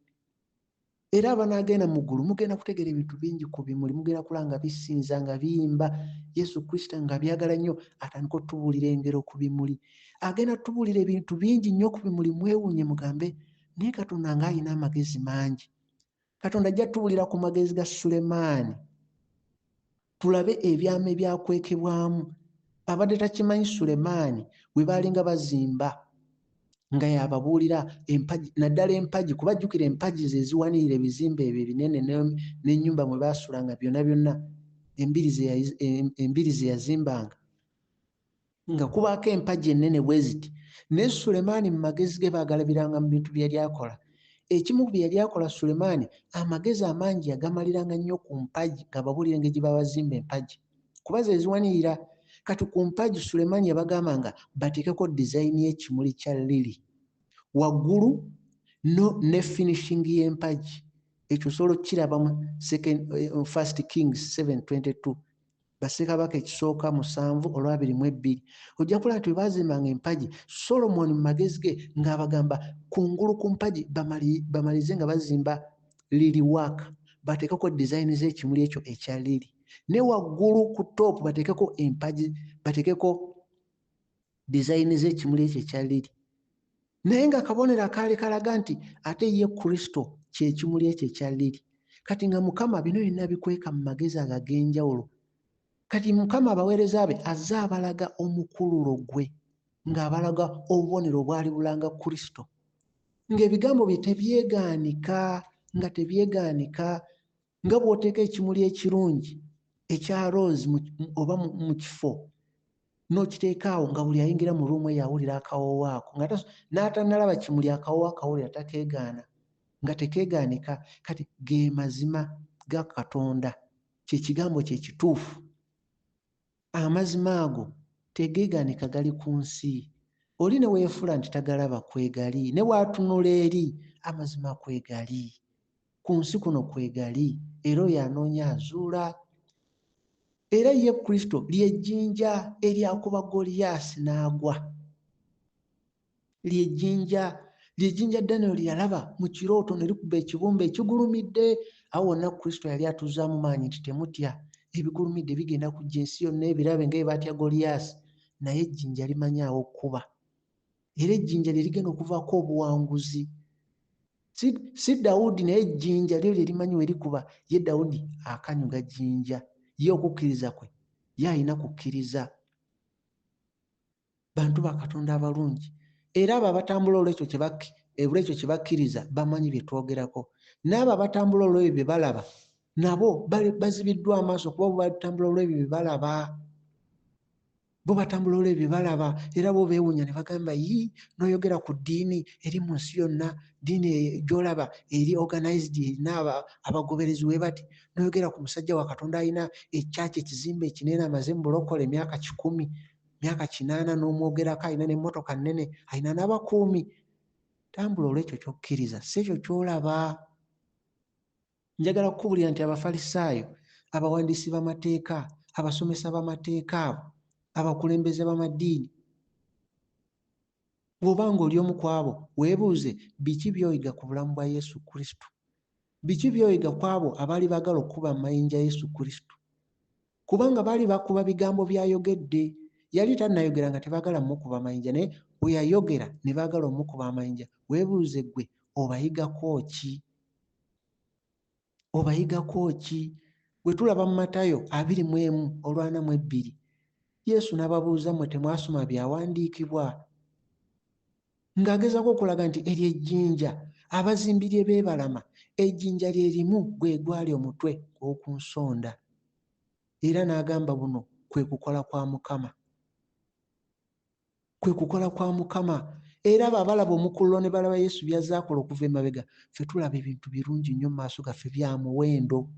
Era abanaagenda mu ggulu mugenda kutegeera ebintu bingi ku bimuli, mugenda kulanga bisinza nga biyimba Yesu Kristo nga byagala nnyo atandika otubuulira engero ku bimuli. Agenda tubuulira ebintu bingi nnyo ku bimuli, mwewuunye mugambe naye Katonda ng'alina amagezi mangi. Katonda ajja tubuulira ku magezi ga Sulemaani, tulabe ebyama ebyakwekebwamu. Abadde takimanyi Sulemaani bwe baalinga bazimba nga yababuulira empagi, naddala empagi, kuba jjukira empagi ze ziwanirira ebizimbe ebyo ebinene n'ennyumba mwe baasulanga byonna embiri ze yazimbanga nga kubaako empagi ennene bwe ziti. Naye Sulemaani mu magezi ge baagalabiranga mu bintu bye yali akola. Ekimu bye yali akola Sulemaani, amagezi amangi yagamaliranga nnyo ku mpagi, ng'ababuulira engeri gye babazimba empagi kuba ze ziwanirira. Kati ku mpagi Sulemaani yabagambanga bateekeko dizayini y'ekimuli kya liri waggulu ne finishing y'empagi. Ekyo osobola okukiraba mu 1 Kings 7:22, Bassekabaka ekisooka 7:22. Ojja kulaba nti bwe baazimbanga empagi, Solomon mu magezi ge ng'abagamba kungulu ku mpagi bamalize nga bazimba liri work, bateekeko dizayini z'ekimuli ekyo ekya liri, ne waggulu ku top bateekeko empagi, bateekeko dizayini z'ekimuli ekyo ekya liri. Naye nga kabonero akaali kalaga nti ate ye Kristo kye kimuli ekyo ekya liri. Kati nga Mukama bino byonna bikweka mu magezi ago ag'enjawulo. Kati Mukama abaweereza be azze abalaga omukululo gwe, ng'abalaga obubonero obwali bulanga Kristo, ng'ebigambo bye tebyegaanika, nga bw'oteeka ekimuli ekirungi ekya rose oba mu kifo n'okiteeka awo nga buli ayingira mu ruumu eyo awulira akawoowo ako n'atannalaba kimuli akawoowo akawulira takeegaana nga tekeegaanika. Kati ge mazima ga Katonda, kye kigambo kye kituufu. Amazima ago tegeegaanika, gali ku nsi. Oli ne weefuula nti tagalaba kwegali, ne bw'atunula eri amazima kwegali, ku nsi kuno kwegali, era oyo anoonya azuula. Era ye Kristo ly'ejjinja eryakuba Goliyaasi n'agwa. Ly'ejjinja Danyeri lye yalaba mu kirooto ne likuba ekibumbe ekigulumidde. Awo wonna Kristo yali atuzzaamu maanyi nti temutya, ebigulumidde bigenda kujja ensi yonna ebirabe nga bwe batya Goliyaasi, naye ejjinja limanyi awo okkuba. Era ejjinja lye ligenda okuvaako obuwanguzi. Si Dawudi, naye ejjinja lyo lye limanyi we likuba. Ye Dawudi akanyuga jjinja, ye okukkiriza kwe ye alina kukkiriza. Bantu ba Katonda abalungi, era abo abatambula olw'ekyo kye bakkiriza bamanyi bye twogerako. N'abo abatambula olw'ebyo bye balaba nabo bazibiddwa amaaso, kuba bo batambula olw'ebyo bye balaba. Bo batambula olw'ebyo bye balaba, era bo beewuunya ne bagamba n'oyogera ku ddiini eri mu nsi yonna, ddiini gy'olaba eri organized, erina abagoberezi we bati. N'oyogera ku musajja wa Katonda alina ekyaki ekizimbe ekinene amaze mu bulokole emyaka 10, myaka 80, n'omwogerako alina n'emmotoka nnene, alina n'abakuumi. Tambula olw'ekyo ky'okkiriza, si ekyo ky'olaba. Njagala kukubulira nti Abafalisaayo, abawandiisi b'amateeka, abasomesa b'amateeka abo, abakulembeze b'amaddiini, bw'oba ng'oli omu ku abo, weebuuze biki by'oyiga ku bulamu bwa Yesu Kristo? Biki by'oyiga ku abo abaali baagala okukuba amayinja Yesu Kristo? Kubanga baali bakuba bigambo by'ayogedde. Yali tannayogera nga tebaagala mmukuba amayinja, naye bwe yayogera ne baagala ommukuba amayinja. Weebuuze ggwe, obayigako ki? Obayigako ki? Bwe tulaba mu Matayo 21:42, Yesu n'ababuuza, mmwe temwasoma byawandiikibwa? Ng'agezaako okulaga nti eryo ejjinja abazimbi lye beebalama, ejjinja lye limu gwe gwali omutwe gw'oku nsonda. Era n'agamba buno kwe kukola kwa Mukama. Kwe kukola kwa Mukama. Era abo abalaba omukululo ne balaba Yesu by'azze akola okuva emabega, ffe tulaba ebintu birungi nnyo mu maaso gaffe, bya muwendo.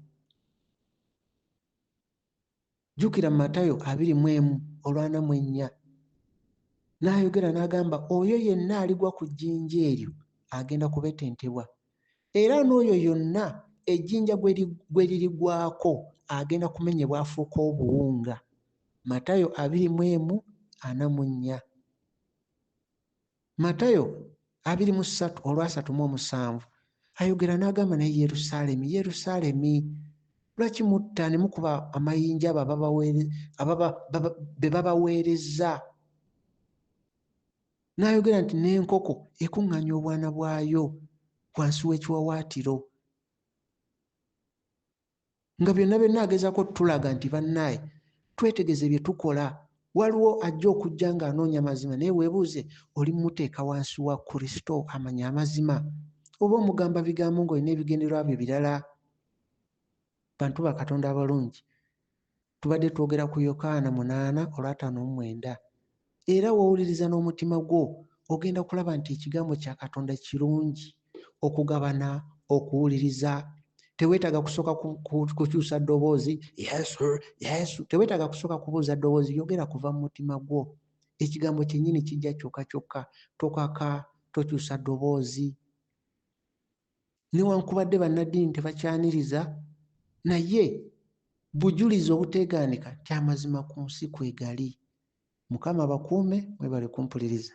Jjukira mu Matayo 21:44, n'ayogera n'agamba, oyo yenna aligwa ku jjinja eryo agenda kubetentebwa, era n'oyo yonna ejjinja gwe lirigwako agenda kumenyebwa afuuka obuwunga. Matayo 21:44. Matayo 23:37 ayogera n'agamba, naye Yerusaalemi, Yerusaalemi, lwaki mutta ne mukuba amayinja be babaweereza? N'ayogera nti n'enkoko ekuŋŋaanya obwana bwayo wansi w'ekiwawaatiro. Nga byonna agezaako tulaga nti bannaaye twetegeze bye tukola. Waliwo ajja okujja ng'anoonya mazima, naye weebuuze, oli muteeka wansi wa Kristo amanya amazima, oba omugamba bigambo ng'olina ebigendererwa byo birala? Bantu ba Katonda abalungi, tubadde twogera ku Yokaana 8:59, era w'owuliriza n'omutima gwo ogenda kulaba nti ekigambo kya Katonda kirungi okugabana, okuwuliriza. Teweetaaga kusooka kukyusa ddoboozi, Yesu, Yesu. Teweetaaga kusooka kubuuza ddoboozi, yogera kuva mu mutima gwo. Ekigambo kyennyini kijja kyokka kyokka, tokaka, tokyusa ddoboozi. Newankubadde bannaddiini tebakyaniriza, naye bujulizi obuteegaanika nti amazima ku nsi kwegali. Mukama abakuume, mwebale kumpuliriza.